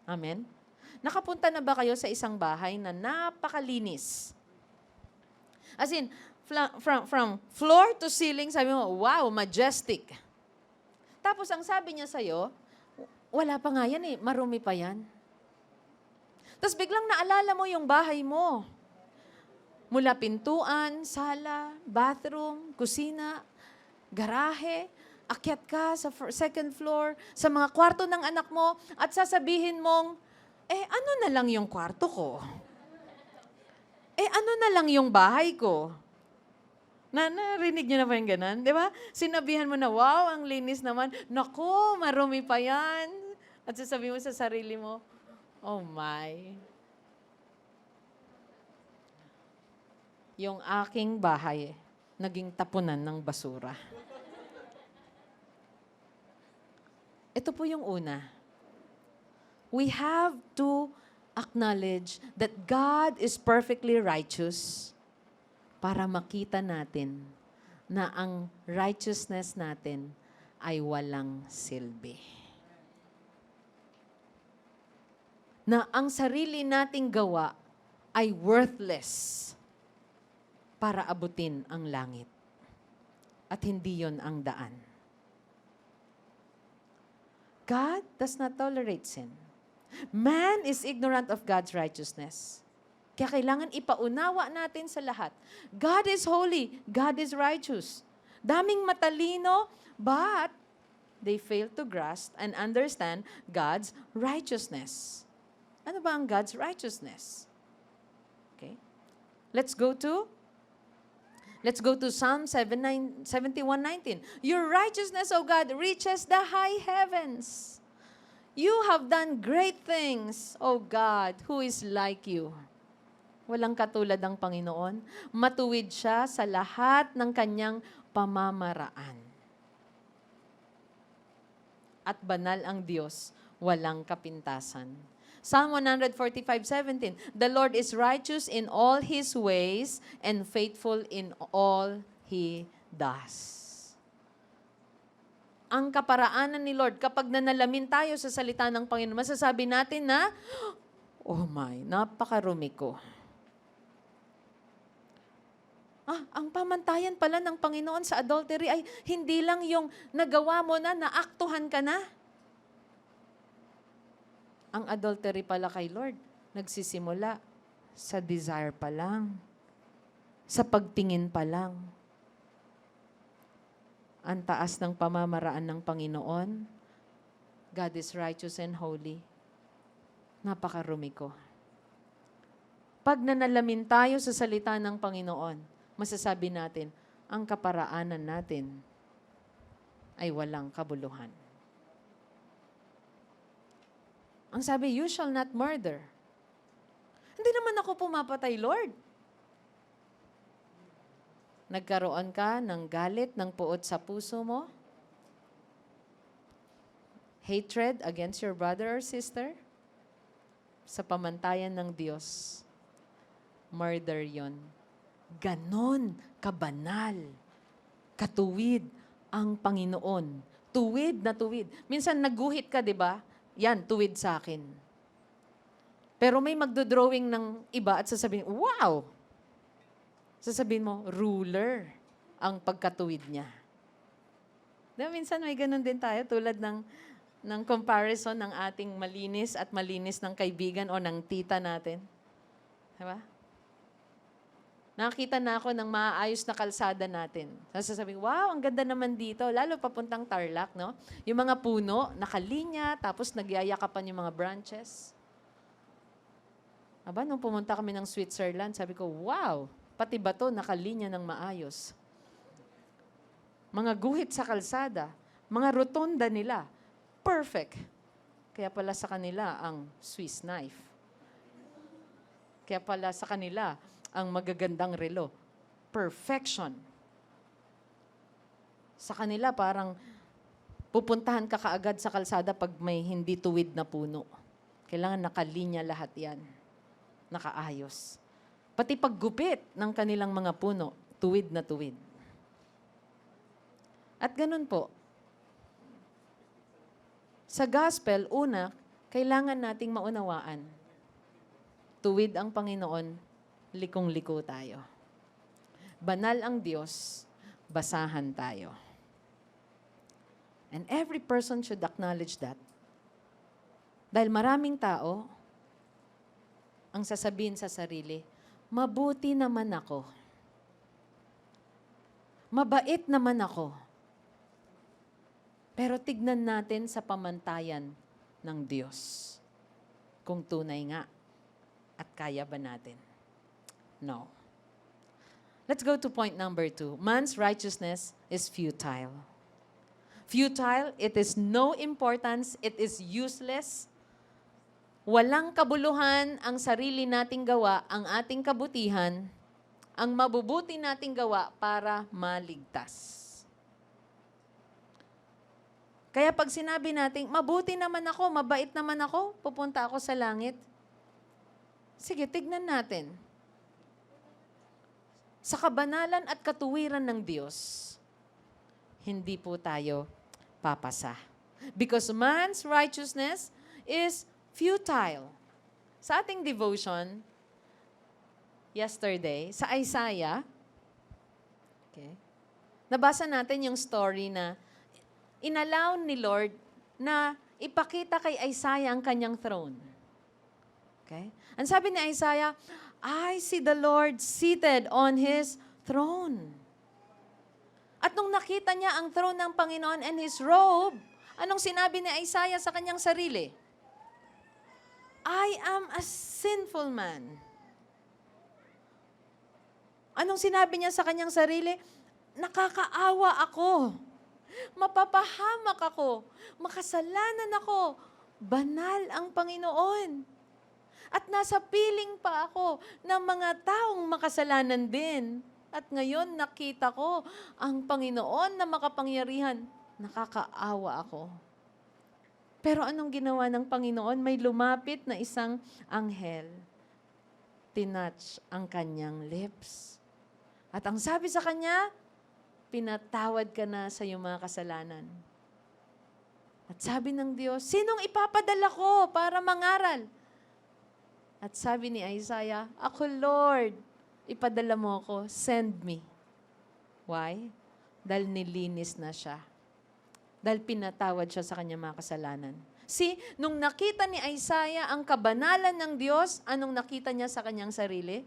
Amen? Nakapunta na ba kayo sa isang bahay na napakalinis? As in, from floor to ceiling, sabi mo, wow, majestic. Tapos ang sabi niya sa'yo, wala pa nga yan eh, marumi pa yan. Tapos biglang naalala mo yung bahay mo. Mula pintuan, sala, bathroom, kusina, garahe, akyat ka sa second floor, sa mga kwarto ng anak mo, at sasabihin mong, ano na lang yung kwarto ko? Ano na lang yung bahay ko? Narinig niyo na ba yung ganun? Di ba? Sinabihan mo na, wow, ang linis naman. Naku, marumi pa yan. At sasabihin mo sa sarili mo, oh my. Yung aking bahay, naging tapunan ng basura. Ito po yung una. We have to acknowledge that God is perfectly righteous para makita natin na ang righteousness natin ay walang silbi. na ang sarili nating gawa ay worthless para abutin ang langit. At hindi yon ang daan. God does not tolerate sin. Man is ignorant of God's righteousness. Kaya kailangan ipaunawa natin sa lahat. God is holy. God is righteous. Daming matalino, but they fail to grasp and understand God's righteousness. Ano ba ang God's righteousness? Okay. Let's go to Psalm 71:19. Your righteousness, O God, reaches the high heavens. You have done great things, O God, who is like you. Walang katulad ang Panginoon. Matuwid siya sa lahat ng kanyang pamamaraan. At banal ang Diyos, walang kapintasan. Psalm 145:17, the Lord is righteous in all His ways and faithful in all He does. Ang kaparaanan ni Lord, kapag nanalamin tayo sa salita ng Panginoon, masasabi natin na, oh my, napakarumi ko. Ang pamantayan pala ng Panginoon sa adultery ay hindi lang yung nagawa mo na, naaktuhan ka na. Ang adultery pala kay Lord, nagsisimula sa desire pa lang, sa pagtingin pa lang. Ang taas ng pamamaraan ng Panginoon, God is righteous and holy. Napakarumi ko. Pag nanalamin tayo sa salita ng Panginoon, masasabi natin, ang kaparaanan natin ay walang kabuluhan. Ang sabi, you shall not murder. Hindi naman ako pumapatay, Lord. Nagkaroon ka ng galit, ng puot sa puso mo? Hatred against your brother or sister? Sa pamantayan ng Diyos, murder yon. Ganon kabanal, katuwid ang Panginoon. Tuwid na tuwid. Minsan naguhit ka, di ba? Yan, tuwid sa akin. Pero may magdodrawing ng iba at sasabihin, wow! Sasabihin mo, ruler ang pagkatuwid niya. Diba, minsan may ganun din tayo tulad ng comparison ng ating malinis at malinis ng kaibigan o ng tita natin. Diba? Nakita na ako ng maayos na kalsada natin. Sasabihin, wow, ang ganda naman dito. Lalo papuntang Tarlac, no? Yung mga puno, nakalinya, tapos nagyayakapan yung mga branches. Aba, nung pumunta kami ng Switzerland, sabi ko, wow, pati ba to nakalinya ng maayos? Mga guhit sa kalsada, mga rotonda nila, perfect. Kaya pala sa kanila ang Swiss knife. Kaya pala sa kanila ang magagandang relo. Perfection. Sa kanila parang pupuntahan ka kaagad sa kalsada pag may hindi tuwid na puno. Kailangan nakalinya lahat yan. Nakaayos. Pati paggupit ng kanilang mga puno, tuwid na tuwid. At ganun po. Sa gospel, una, kailangan nating maunawaan. Tuwid ang Panginoon, likong-liko tayo. Banal ang Diyos, basahan tayo. And every person should acknowledge that. Dahil maraming tao, ang sasabihin sa sarili, mabuti naman ako. Mabait naman ako. Pero tignan natin sa pamantayan ng Diyos. Kung tunay nga at kaya ba natin. No. Let's go to point number 2. Man's righteousness is futile. Futile, it is no importance, it is useless. Walang kabuluhan ang sarili nating gawa, ang ating kabutihan, ang mabubuti nating gawa para maligtas. Kaya pag sinabi nating, mabuti naman ako, mabait naman ako, pupunta ako sa langit. Sige, tignan natin. Sa kabanalan at katuwiran ng Diyos, hindi po tayo papasa. Because man's righteousness is futile. Sa ating devotion, yesterday, sa Isaiah, okay, nabasa natin yung story na inallow ni Lord na ipakita kay Isaiah ang kanyang throne. Okay? Ang sabi ni Isaiah, I see the Lord seated on His throne. At nung nakita niya ang throne ng Panginoon and His robe, anong sinabi ni Isaiah sa kanyang sarili? I am a sinful man. Anong sinabi niya sa kanyang sarili? Nakakaawa ako. Mapapahamak ako. Makasalanan ako. Banal ang Panginoon. At nasa piling pa ako ng mga taong makasalanan din. At ngayon nakita ko ang Panginoon na makapangyarihan. Nakakaawa ako. Pero anong ginawa ng Panginoon? May lumapit na isang anghel. Tinouch ang kanyang lips. At ang sabi sa kanya, pinatawad ka na sa iyong mga kasalanan. At sabi ng Diyos, sinong ipapadala ko para mangaral? At sabi ni Isaiah, ako Lord, ipadala mo ako, send me. Why? Dahil nilinis na siya. Dahil pinatawad siya sa kanyang mga kasalanan. See, nung nakita ni Isaiah ang kabanalan ng Diyos, anong nakita niya sa kanyang sarili?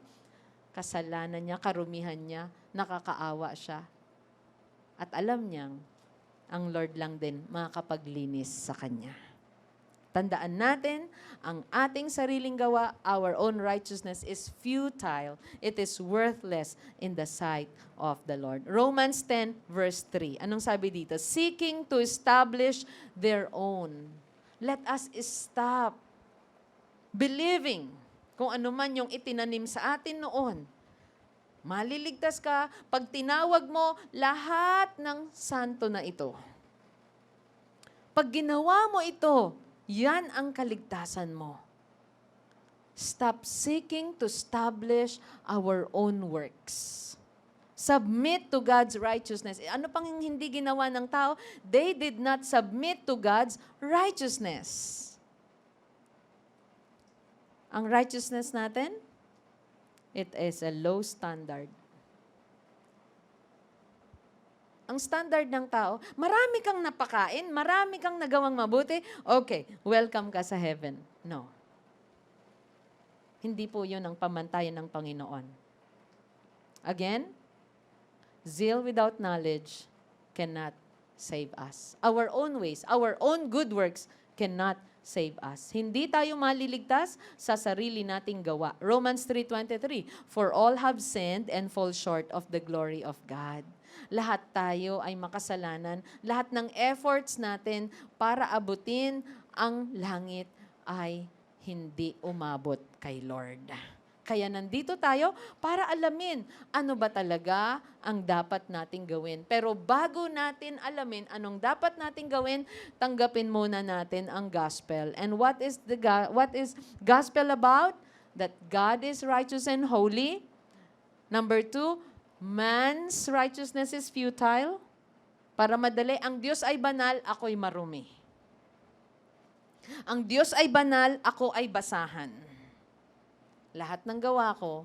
Kasalanan niya, karumihan niya, nakakaawa siya. At alam niyang, ang Lord lang din makakapaglinis sa kanya. Tandaan natin, ang ating sariling gawa, our own righteousness is futile. It is worthless in the sight of the Lord. Romans 10 verse 3. Anong sabi dito? Seeking to establish their own. Let us stop believing kung ano man yung itinanim sa atin noon. Maliligtas ka pag tinawag mo lahat ng santo na ito. Pag ginawa mo ito, yan ang kaligtasan mo. Stop seeking to establish our own works. Submit to God's righteousness. Ano pang hindi ginawa ng tao? They did not submit to God's righteousness. Ang righteousness natin, it is a low standard. Ang standard ng tao, marami kang napakain, marami kang nagawang mabuti, okay, welcome ka sa heaven. No. Hindi po yun ang pamantayan ng Panginoon. Again, zeal without knowledge cannot save us. Our own ways, our own good works cannot save us. Hindi tayo maliligtas sa sarili nating gawa. Romans 3:23, for all have sinned and fall short of the glory of God. Lahat tayo ay makasalanan. Lahat ng efforts natin para abutin ang langit ay hindi umabot kay Lord. Kaya nandito tayo para alamin ano ba talaga ang dapat nating gawin. Pero bago natin alamin anong dapat nating gawin, tanggapin muna natin ang gospel. And what is gospel about? That God is righteous and holy. Number 2, man's righteousness is futile. Para madali, ang Diyos ay banal, ako'y marumi. Ang Diyos ay banal, ako ay basahan. Lahat ng gawa ko,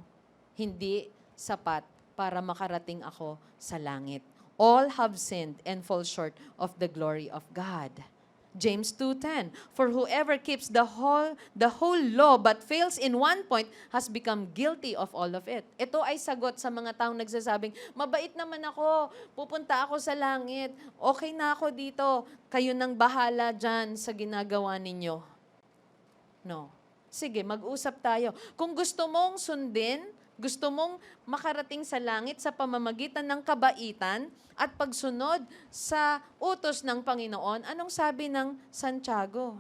hindi sapat para makarating ako sa langit. All have sinned and fall short of the glory of God. James 2:10, for whoever keeps the whole law but fails in one point has become guilty of all of it. Ito ay sagot sa mga taong nagsasabing, mabait naman ako, pupunta ako sa langit, okay na ako dito, kayo nang bahala dyan sa ginagawa ninyo. No. Sige, mag-usap tayo. Kung gusto mong sundin, gusto mong makarating sa langit sa pamamagitan ng kabaitan at pagsunod sa utos ng Panginoon, anong sabi ng Santiago?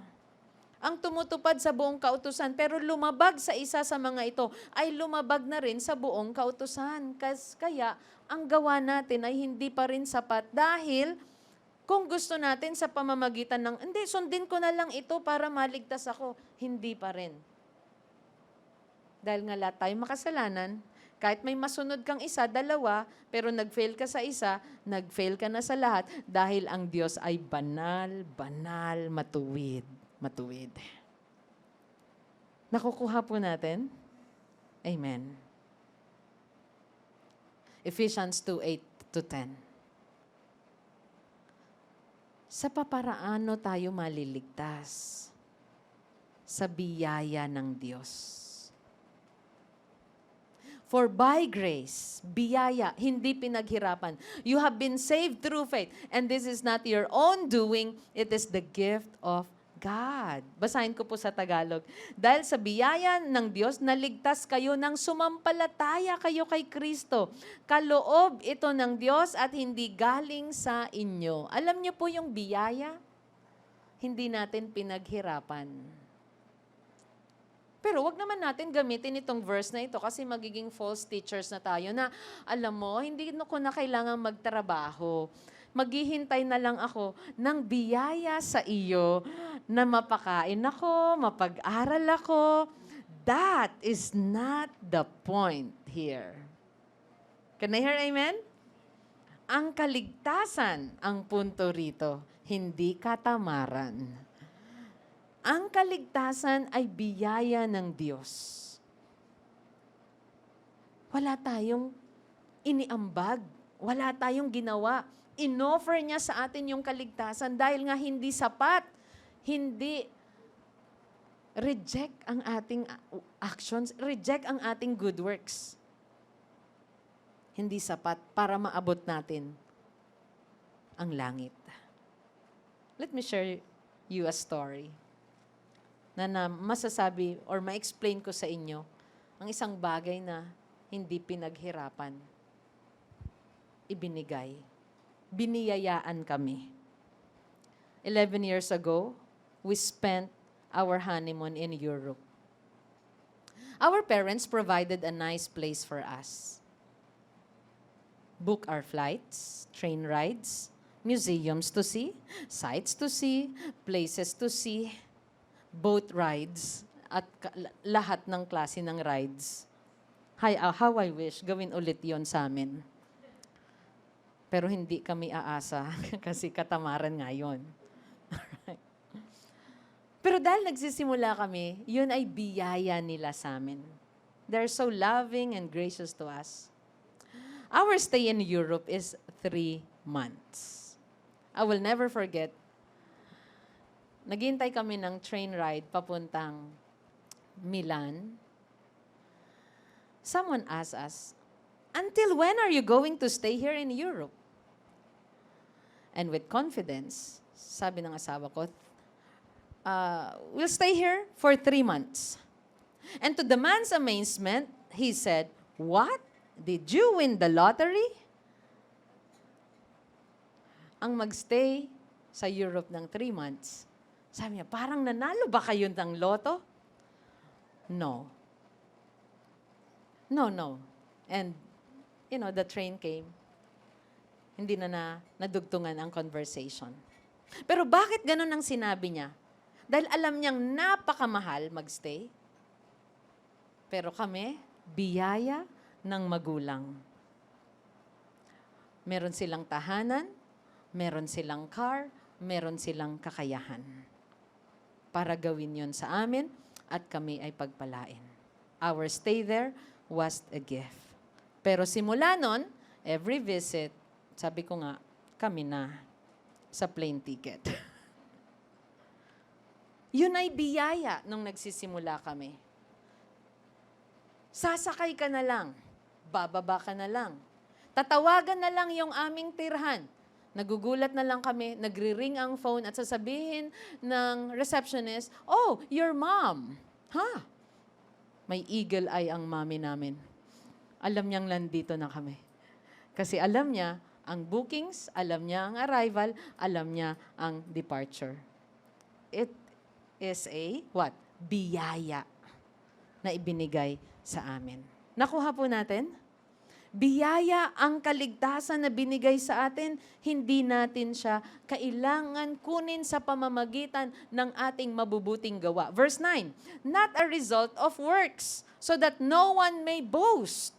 Ang tumutupad sa buong kautusan, pero lumabag sa isa sa mga ito, ay lumabag na rin sa buong kautusan. Kaya, ang gawa natin ay hindi pa rin sapat dahil kung gusto natin sa pamamagitan ng, hindi, sundin ko na lang ito para maligtas ako, hindi pa rin. Dahil nga lahat tayo makasalanan, kahit may masunod kang isa, dalawa, pero nag-fail ka sa isa, nag-fail ka na sa lahat dahil ang Diyos ay banal, banal, matuwid, matuwid. Nakukuha po natin? Amen. Ephesians 2:8-10. Sa paparaano tayo maliligtas? Sa biyaya ng Diyos. For by grace, biyaya, hindi pinaghirapan. You have been saved through faith. And this is not your own doing, it is the gift of God. Basahin ko po sa Tagalog. Dahil sa biyaya ng Diyos, naligtas kayo ng sumampalataya kayo kay Kristo. Kaloob ito ng Diyos at hindi galing sa inyo. Alam niyo po yung biyaya? Hindi natin pinaghirapan. Pero wag naman natin gamitin itong verse na ito kasi magiging false teachers na tayo na, alam mo, hindi ko na kailangan magtrabaho. Maghihintay na lang ako ng biyaya sa iyo na mapakain ako, mapag-aral ako. That is not the point here. Can I hear amen? Ang kaligtasan ang punto rito, hindi katamaran. Ang kaligtasan ay biyaya ng Diyos. Wala tayong iniambag, wala tayong ginawa. Inoffer niya sa atin yung kaligtasan dahil nga hindi sapat, hindi reject ang ating actions, reject ang ating good works. Hindi sapat para maabot natin ang langit. Let me share you a story na masasabi or ma-explain ko sa inyo ang isang bagay na hindi pinaghirapan. Ibinigay. Biniyayaan kami. 11 years ago, we spent our honeymoon in Europe. Our parents provided a nice place for us. Book our flights, train rides, museums to see, sights to see, places to see, boat rides, at lahat ng klase ng rides. How I wish gawin ulit yon sa amin. Pero hindi kami aasa kasi katamaran nga yun. Pero dahil nagsisimula kami, yun ay biyaya nila sa amin. They're so loving and gracious to us. Our stay in Europe is 3 months. I will never forget, naghintay kami ng train ride papuntang Milan. Someone asked us, "Until when are you going to stay here in Europe?" And with confidence, sabi ng asawa ko, "We'll stay here for 3 months." And to the man's amazement, he said, "What? Did you win the lottery?" Ang magstay sa Europe ng 3 months, sabi niya, parang nanalo ba kayo ng loto? No. No. And, the train came. Hindi na nadugtungan ang conversation. Pero bakit ganun ang sinabi niya? Dahil alam niyang napakamahal magstay. Pero kami, biyaya ng magulang. Meron silang tahanan, meron silang car, meron silang kakayahan. Para gawin yon sa amin at kami ay pagpalain. Our stay there was a gift. Pero simula nun, every visit, sabi ko nga, kami na sa plane ticket. Yun ay biyaya nung nagsisimula kami. Sasakay ka na lang, bababa ka na lang, tatawagan na lang yung aming tirhan. Nagugulat na lang kami, nagri-ring ang phone at sasabihin ng receptionist, "Oh, your mom." Ha? May eagle eye ang mami namin. Alam niyang nandito na kami. Kasi alam niya ang bookings, alam niya ang arrival, alam niya ang departure. It is a, what? Biyaya na ibinigay sa amin. Nakuha po natin? Biyaya ang kaligtasan na binigay sa atin, hindi natin siya kailangan kunin sa pamamagitan ng ating mabubuting gawa. Verse 9, not a result of works, so that no one may boast.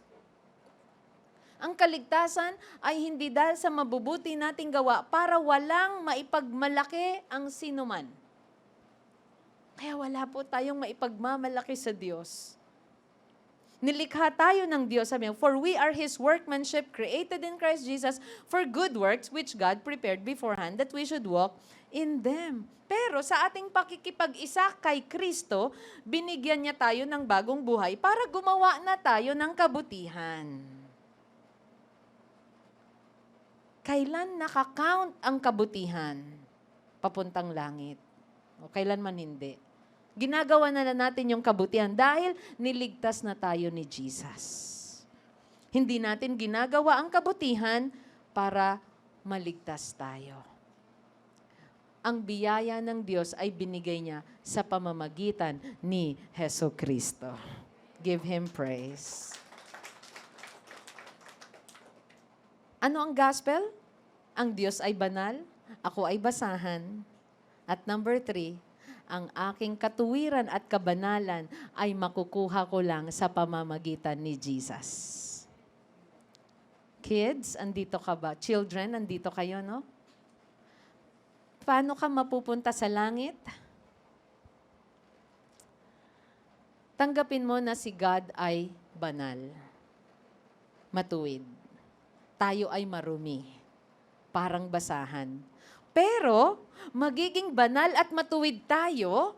Ang kaligtasan ay hindi dahil sa mabubuti nating gawa para walang maipagmalaki ang sinuman. Kaya wala po tayong maipagmamalaki sa Diyos. Nilikha tayo ng Diyos, sabi niya, for we are His workmanship created in Christ Jesus for good works which God prepared beforehand that we should walk in them. Pero sa ating pakikipag-isa kay Kristo, binigyan niya tayo ng bagong buhay para gumawa na tayo ng kabutihan. Kailan nakakount ang kabutihan? Papuntang langit. O kailan man hindi. Ginagawa na natin yung kabutihan dahil niligtas na tayo ni Jesus. Hindi natin ginagawa ang kabutihan para maligtas tayo. Ang biyaya ng Diyos ay binigay niya sa pamamagitan ni Heso Kristo. Give Him praise. Ano ang gospel? Ang Diyos ay banal, ako ay basahan. At number 3, ang aking katuwiran at kabanalan ay makukuha ko lang sa pamamagitan ni Jesus. Kids, andito ka ba? Children, andito kayo, no? Paano ka mapupunta sa langit? Tanggapin mo na si God ay banal, matuwid. Tayo ay marumi, parang basahan. Pero, magiging banal at matuwid tayo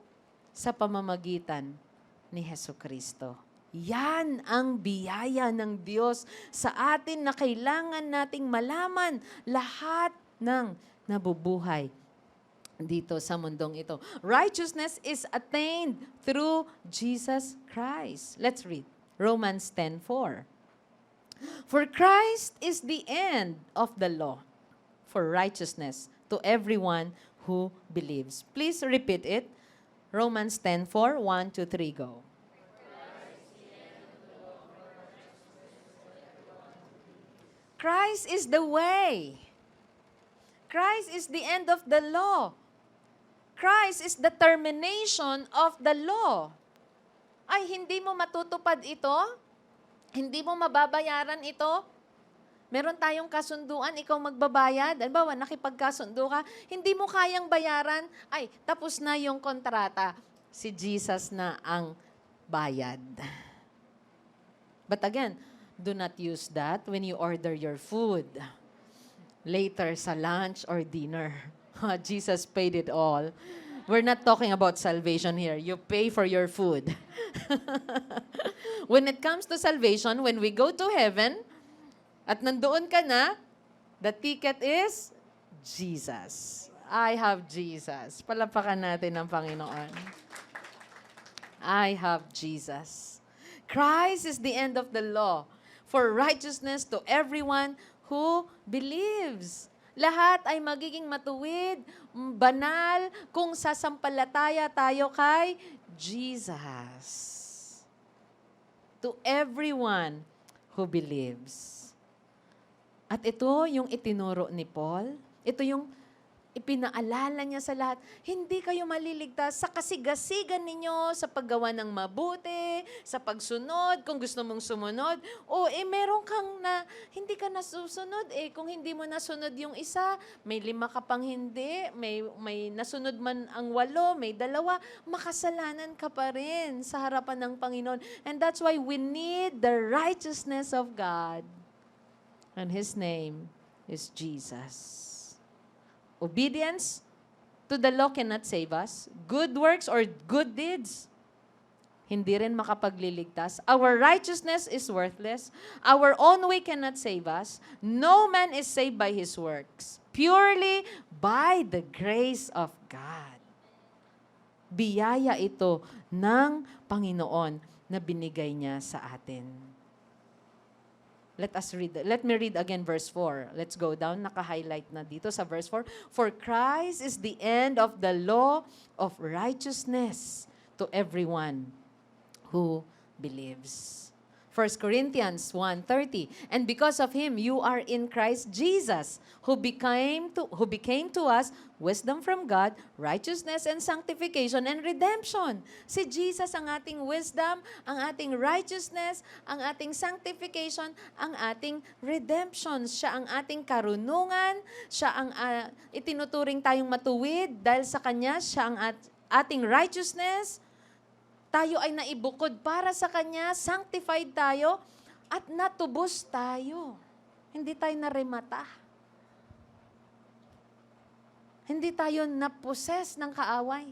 sa pamamagitan ni Heso Kristo. Yan ang biyaya ng Diyos sa atin na kailangan nating malaman lahat ng nabubuhay dito sa mundong ito. Righteousness is attained through Jesus Christ. Let's read Romans 10:4. For Christ is the end of the law for righteousness to everyone who believes. Please repeat it. Romans 10:4, 1, 2, 3, go. Christ is the way. Christ is the end of the law. Christ is the termination of the law. Ay, hindi mo matutupad ito? Hindi mo mababayaran ito? Meron tayong kasunduan, ikaw magbabayad. Halimbawa, nakipagkasundo ka, hindi mo kayang bayaran, ay, tapos na yung kontrata. Si Jesus na ang bayad. But again, do not use that when you order your food. Later sa lunch or dinner. Jesus paid it all. We're not talking about salvation here. You pay for your food. When it comes to salvation, when we go to heaven, at nandoon ka na, the ticket is Jesus. I have Jesus. Palapakan natin ang Panginoon. I have Jesus. Christ is the end of the law for righteousness to everyone who believes. Lahat ay magiging matuwid, banal, kung sasampalataya tayo kay Jesus. To everyone who believes. At ito yung itinuro ni Paul. Ito yung ipinaalala niya sa lahat. Hindi kayo maliligtas sa kasigasigan ninyo, sa paggawa ng mabuti, sa pagsunod, kung gusto mong sumunod. O meron kang na, hindi ka nasusunod. Kung hindi mo nasunod yung isa, may 5 ka pang hindi, may nasunod man ang 8, may 2, makasalanan ka pa rin sa harapan ng Panginoon. And that's why we need the righteousness of God. And His name is Jesus. Obedience to the law cannot save us. Good works or good deeds, hindi rin makapagliligtas. Our righteousness is worthless. Our own way cannot save us. No man is saved by his works. Purely by the grace of God. Biyaya ito ng Panginoon na binigay niya sa atin. Let me read again verse 4. Let's go down. Naka-highlight na dito sa verse 4. For Christ is the end of the law of righteousness to everyone who believes. 1 Corinthians 1:30. And because of Him, you are in Christ Jesus, who became to us wisdom from God, righteousness and sanctification and redemption. Si Jesus ang ating wisdom, ang ating righteousness, ang ating sanctification, ang ating redemption. Siya ang ating karunungan, siya ang itinuturing tayong matuwid dahil sa Kanya, siya ang ating righteousness, tayo ay naibukod para sa Kanya, sanctified tayo, at natubos tayo. Hindi tayo naremata. Hindi tayo naposes ng kaaway.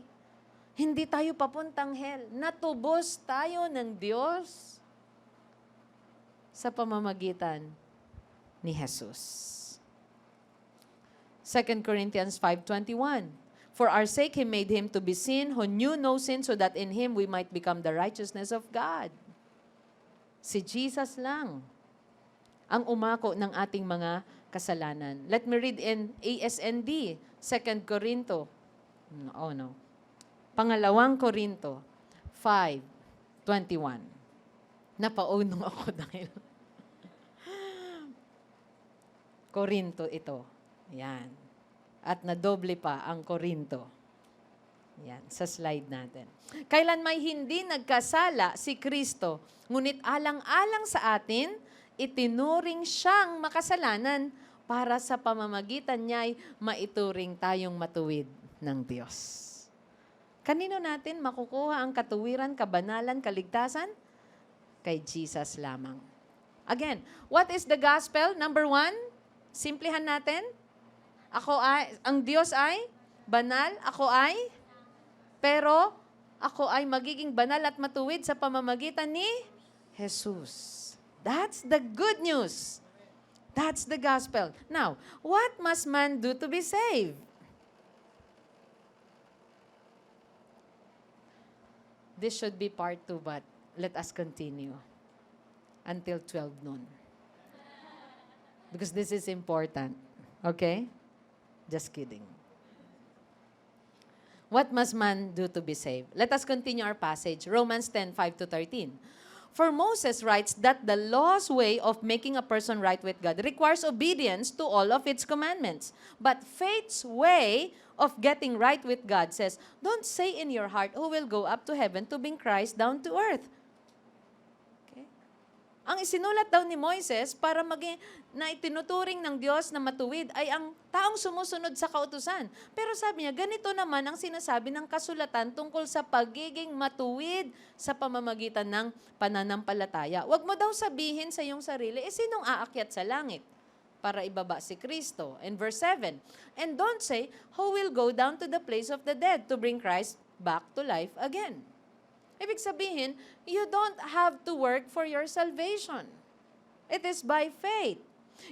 Hindi tayo papuntang hell. Natubos tayo ng Diyos sa pamamagitan ni Jesus. 2 Corinthians 5:21. For our sake, He made Him to be sin who knew no sin, so that in Him we might become the righteousness of God. Si Jesus lang ang umako ng ating mga kasalanan. Let me read in ASND, 2 Corinto. Oh no. Pangalawang Korinto 5:21. Napauno ako dahil Korinto ito. Yan. At nadoble pa ang Korinto. Yan, sa slide natin. Kailan may hindi nagkasala si Kristo, ngunit alang-alang sa atin, itinuring siyang makasalanan para sa pamamagitan niya'y maituring tayong matuwid ng Diyos. Kanino natin makukuha ang katuwiran, kabanalan, kaligtasan? Kay Jesus lamang. Again, what is the gospel? Number 1, simplihan natin. Ang Diyos ay banal, pero ako ay magiging banal at matuwid sa pamamagitan ni Jesus. That's the good news. That's the gospel. Now, what must man do to be saved? This should be part 2, but let us continue until 12 noon. Because this is important. Okay? Just kidding. What must man do to be saved? Let us continue our passage. Romans 10:5-13. For Moses writes that the law's way of making a person right with God requires obedience to all of its commandments. But faith's way of getting right with God says, don't say in your heart, who will go up to heaven to bring Christ down to earth. Okay? Ang isinulat daw ni Moises para maging na itinuturing ng Diyos na matuwid ay ang taong sumusunod sa kautusan. Pero sabi niya, ganito naman ang sinasabi ng kasulatan tungkol sa pagiging matuwid sa pamamagitan ng pananampalataya. Huwag mo daw sabihin sa iyong sarili, sinong aakyat sa langit para ibaba si Kristo? In verse 7, and don't say, who will go down to the place of the dead to bring Christ back to life again? Ibig sabihin, you don't have to work for your salvation. It is by faith.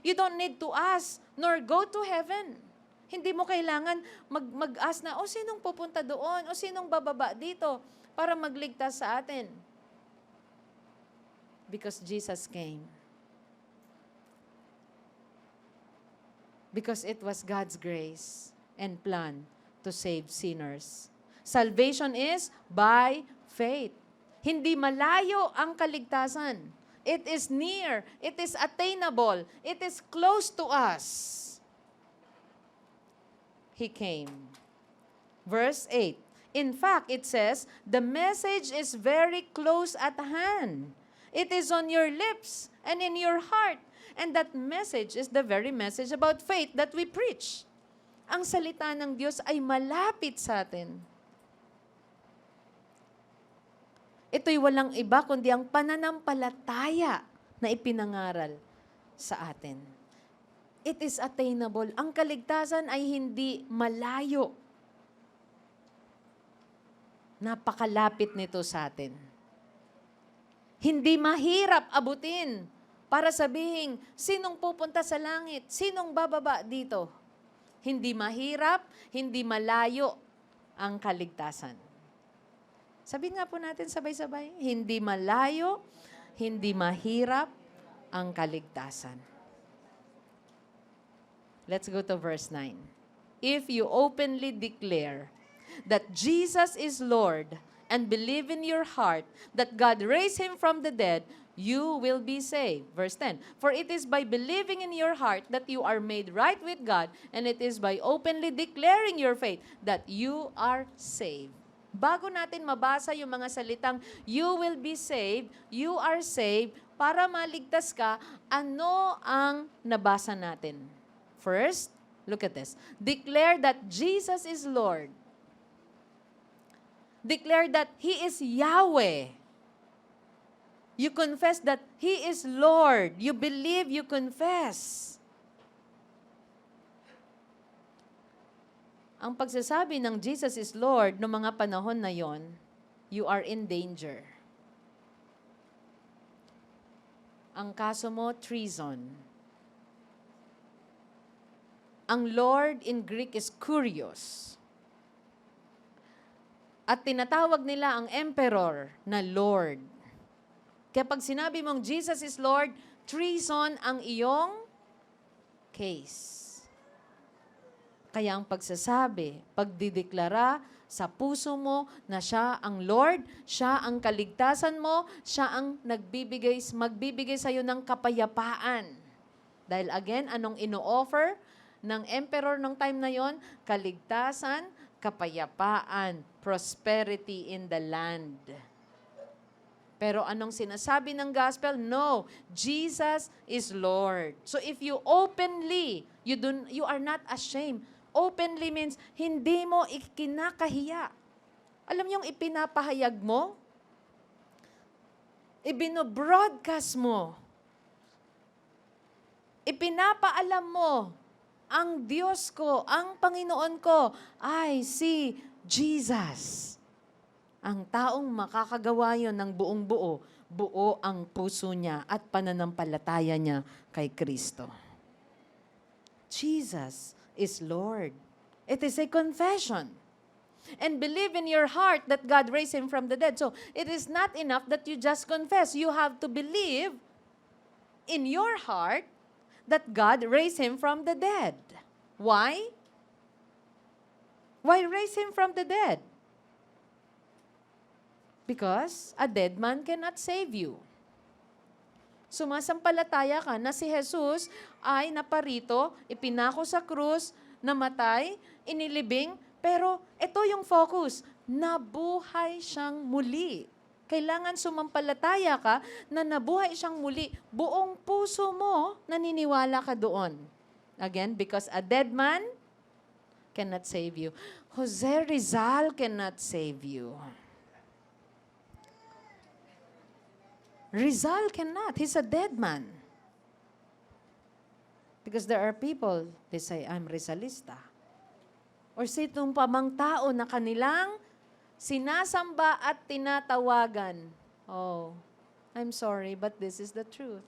You don't need to ask nor go to heaven. Hindi mo kailangan mag-ask na, sinong pupunta doon? O sinong bababa dito para magligtas sa atin? Because Jesus came. Because it was God's grace and plan to save sinners. Salvation is by faith. Hindi malayo ang kaligtasan. It is near. It is attainable. It is close to us. He came. Verse 8. In fact, it says, the message is very close at hand. It is on your lips and in your heart. And that message is the very message about faith that we preach. Ang salita ng Diyos ay malapit sa atin. Ito'y walang iba kundi ang pananampalataya na ipinangaral sa atin. It is attainable. Ang kaligtasan ay hindi malayo. Napakalapit nito sa atin. Hindi mahirap abutin para sabihin, sinong pupunta sa langit? Sinong bababa dito? Hindi mahirap, hindi malayo ang kaligtasan. Sabihin nga po natin sabay-sabay, hindi malayo, hindi mahirap ang kaligtasan. Let's go to verse 9. If you openly declare that Jesus is Lord and believe in your heart that God raised Him from the dead, you will be saved. Verse 10. For it is by believing in your heart that you are made right with God, and it is by openly declaring your faith that you are saved. Bago natin mabasa yung mga salitang, you will be saved, you are saved, para maligtas ka, ano ang nabasa natin? First, look at this. Declare that Jesus is Lord. declare that He is Yahweh. You confess that He is Lord. You believe, you confess. Ang pagsasabi ng Jesus is Lord noong mga panahon na yon, you are in danger. Ang kaso mo, treason. Ang Lord in Greek is kurios. At tinatawag nila ang emperor na Lord. Kaya pag sinabi mong Jesus is Lord, treason ang iyong case. Kaya ang pagsasabi, pagdideklara sa puso mo na siya ang Lord, siya ang kaligtasan mo, siya ang magbibigay sa iyo ng kapayapaan. Dahil again, anong ino-offer ng emperor ng time na yon? Kaligtasan, kapayapaan, prosperity in the land. Pero anong sinasabi ng gospel? No, Jesus is Lord. So if you openly, you are not ashamed. Openly means hindi mo ikinakahiya. Alam niyo yung ipinapahayag mo? Ibino-broadcast mo. Ipinapaalam mo, ang Diyos ko, ang Panginoon ko, ay si Jesus. Ang taong makakagawa yon ng buong buo, buo ang puso niya at pananampalataya niya kay Kristo. Jesus is Lord. It is a confession. And believe in your heart that God raised Him from the dead. So, it is not enough that you just confess. You have to believe in your heart that God raised Him from the dead. Why? Why raise Him from the dead? Because a dead man cannot save you. Sumasampalataya ka na si Jesus ay naparito, ipinako sa krus, namatay, inilibing, pero ito yung focus, nabuhay siyang muli. Kailangan sumampalataya ka na nabuhay siyang muli. Buong puso mo, naniniwala ka doon. Again, because a dead man cannot save you. Jose Rizal cannot save you. Rizal cannot. He's a dead man. Because there are people, they say, I'm Rizalista. Or sitong pamang tao na kanilang sinasamba at tinatawagan. Oh, I'm sorry, but this is the truth.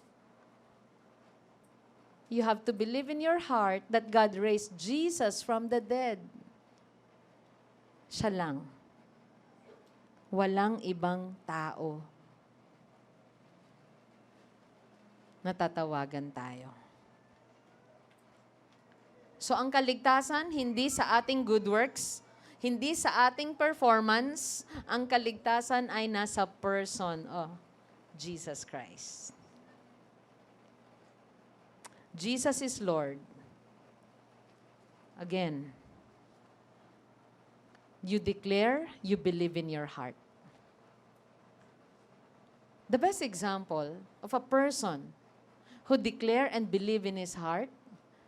You have to believe in your heart that God raised Jesus from the dead. Siya lang. Walang ibang tao natatawagan tayo. So ang kaligtasan, hindi sa ating good works, hindi sa ating performance, ang kaligtasan ay nasa person of Jesus Christ. Jesus is Lord. Again, you declare, you believe in your heart. The best example of a person who declare and believe in his heart,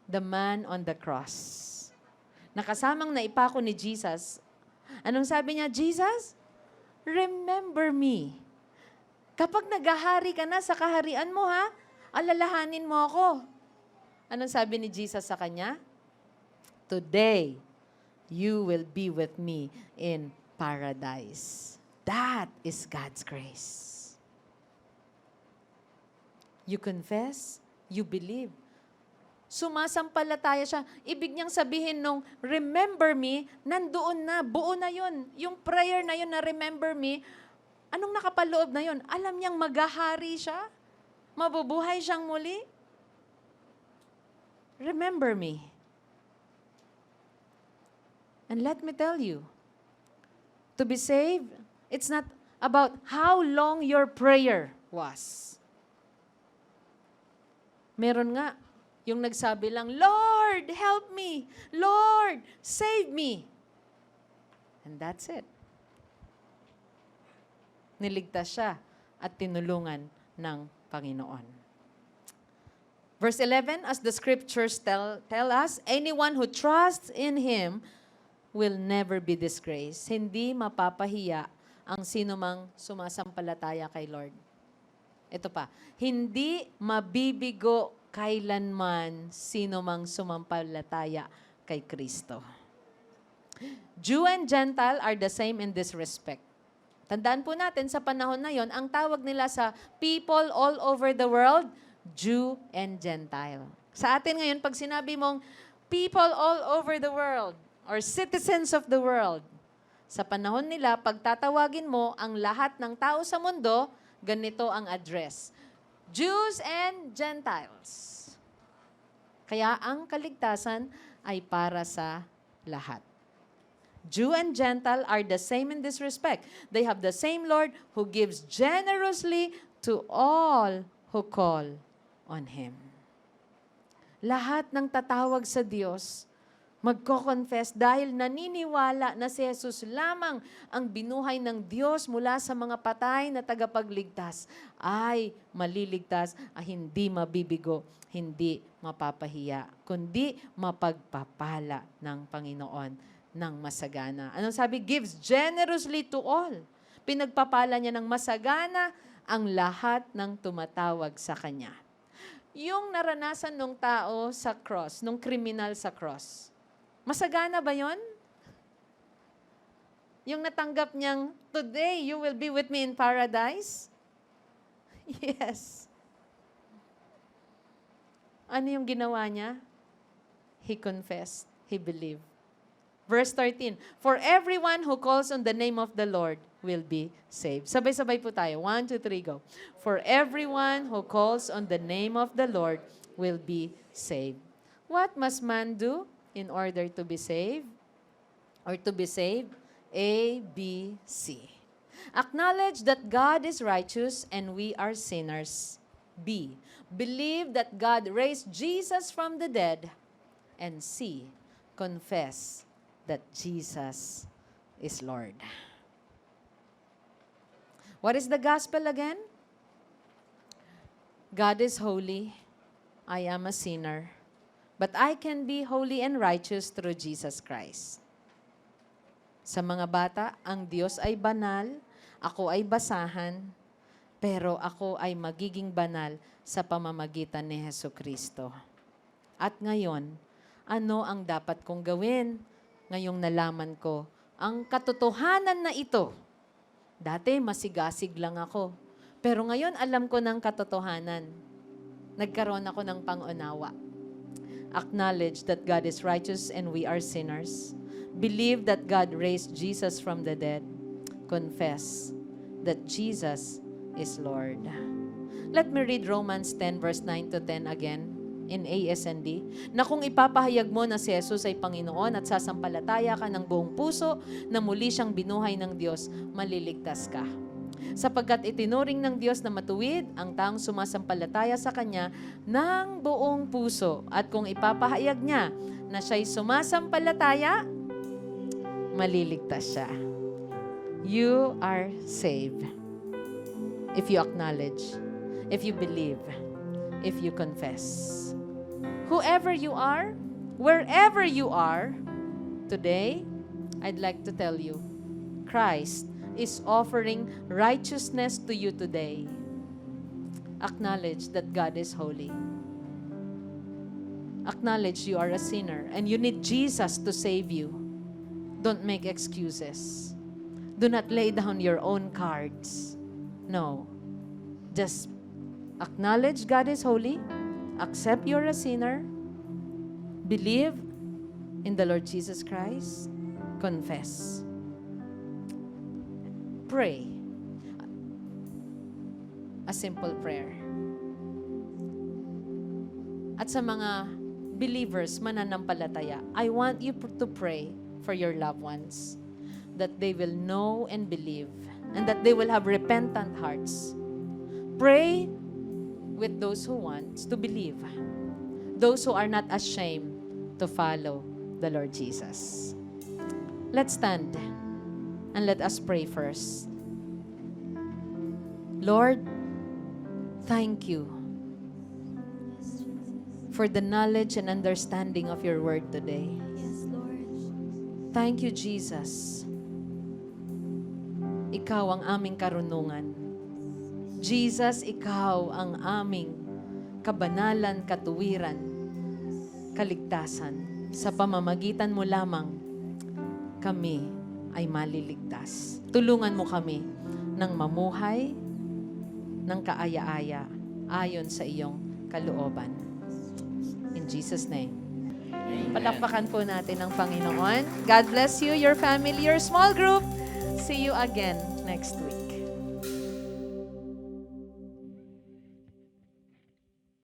the man on the cross. Nakasamang naipako ni Jesus. Anong sabi niya? Jesus, remember me. Kapag naghahari ka na sa kaharian mo, ha? Alalahanin mo ako. Anong sabi ni Jesus sa kanya? Today, you will be with me in paradise. That is God's grace. You confess, you believe. Sumasampalataya siya. Ibig niyang sabihin nung remember me, nandoon na, buo na yun. Yung prayer na yun na remember me, anong nakapaloob na yun? Alam niyang maghahari siya? Mabubuhay siyang muli? Remember me. And let me tell you, to be saved, it's not about how long your prayer was. Meron nga, yung nagsabi lang, Lord, help me. Lord, save me. And that's it. Niligtas siya at tinulungan ng Panginoon. Verse 11, as the scriptures tell us, anyone who trusts in Him will never be disgraced. Hindi mapapahiya ang sino mang sumasampalataya kay Lord. Ito pa, hindi mabibigo kailanman sino mang sumampalataya kay Kristo. Jew and Gentile are the same in this respect. Tandaan po natin, sa panahon na yon, ang tawag nila sa people all over the world, Jew and Gentile. Sa atin ngayon, pag sinabi mong people all over the world or citizens of the world, sa panahon nila, pag tatawagin mo ang lahat ng tao sa mundo, ganito ang address. Jews and Gentiles. Kaya ang kaligtasan ay para sa lahat. Jew and Gentile are the same in this respect. They have the same Lord who gives generously to all who call on Him. Lahat ng tatawag sa Diyos, magko-confess dahil naniniwala na si Jesus lamang ang binuhay ng Diyos mula sa mga patay na tagapagligtas, ay maliligtas at hindi mabibigo, hindi mapapahiya, kundi mapagpapala ng Panginoon ng masagana. Anong sabi? Gives generously to all. Pinagpapala niya ng masagana ang lahat ng tumatawag sa Kanya. Yung naranasan ng tao sa cross, nung kriminal sa cross, masagana ba yon? Yung natanggap niyang, today you will be with me in paradise? Yes. Ano yung ginawa niya? He confessed. He believed. Verse 13, for everyone who calls on the name of the Lord will be saved. Sabay-sabay po tayo. 1, 2, 3, go. For everyone who calls on the name of the Lord will be saved. What must man do in order to be saved? Or to be saved? A, B, C. Acknowledge that God is righteous and we are sinners. B, believe that God raised Jesus from the dead. And C, confess that Jesus is Lord. What is the gospel again? God is holy. I am a sinner. But I can be holy and righteous through Jesus Christ. Sa mga bata, ang Diyos ay banal, ako ay basahan, pero ako ay magiging banal sa pamamagitan ni Jesucristo. At ngayon, ano ang dapat kong gawin? Ngayong nalaman ko ang katotohanan na ito. Dati masigasig lang ako. Pero ngayon alam ko ng katotohanan. Nagkaroon ako ng pangunawa. Acknowledge that God is righteous and we are sinners. Believe that God raised Jesus from the dead. Confess that Jesus is Lord. Let me read Romans 10 verse 9 to 10 again. In ASND, na kung ipapahayag mo na si Jesus ay Panginoon at sasampalataya ka ng buong puso na muli siyang binuhay ng Diyos, maliligtas ka. Sapagkat itinuring ng Diyos na matuwid ang taong sumasampalataya sa Kanya ng buong puso. At kung ipapahayag niya na siya'y sumasampalataya, maliligtas siya. You are saved. If you acknowledge, if you believe, if you confess. Whoever you are, wherever you are, today, I'd like to tell you, Christ is offering righteousness to you today. Acknowledge that God is holy. Acknowledge you are a sinner and you need Jesus to save you. Don't make excuses. Do not lay down your own cards. No. Just acknowledge God is holy. Accept you're a sinner. Believe in the Lord Jesus Christ. Confess. Pray. A simple prayer. At sa mga believers, mananampalataya, I want you to pray for your loved ones that they will know and believe and that they will have repentant hearts. Pray with those who want to believe, those who are not ashamed to follow the Lord Jesus. Let's stand and let us pray first. Lord, thank you for the knowledge and understanding of your word today. Yes, Lord. Thank you, Jesus. Ikaw ang aming karunungan. Jesus, ikaw ang aming kabanalan, katuwiran, kaligtasan. Sa pamamagitan mo lamang, kami ay maliligtas. Tulungan mo kami ng mamuhay ng kaaya-aya ayon sa iyong kalooban. In Jesus' name. Palakpakan po natin ang Panginoon. God bless you, your family, your small group. See you again next week.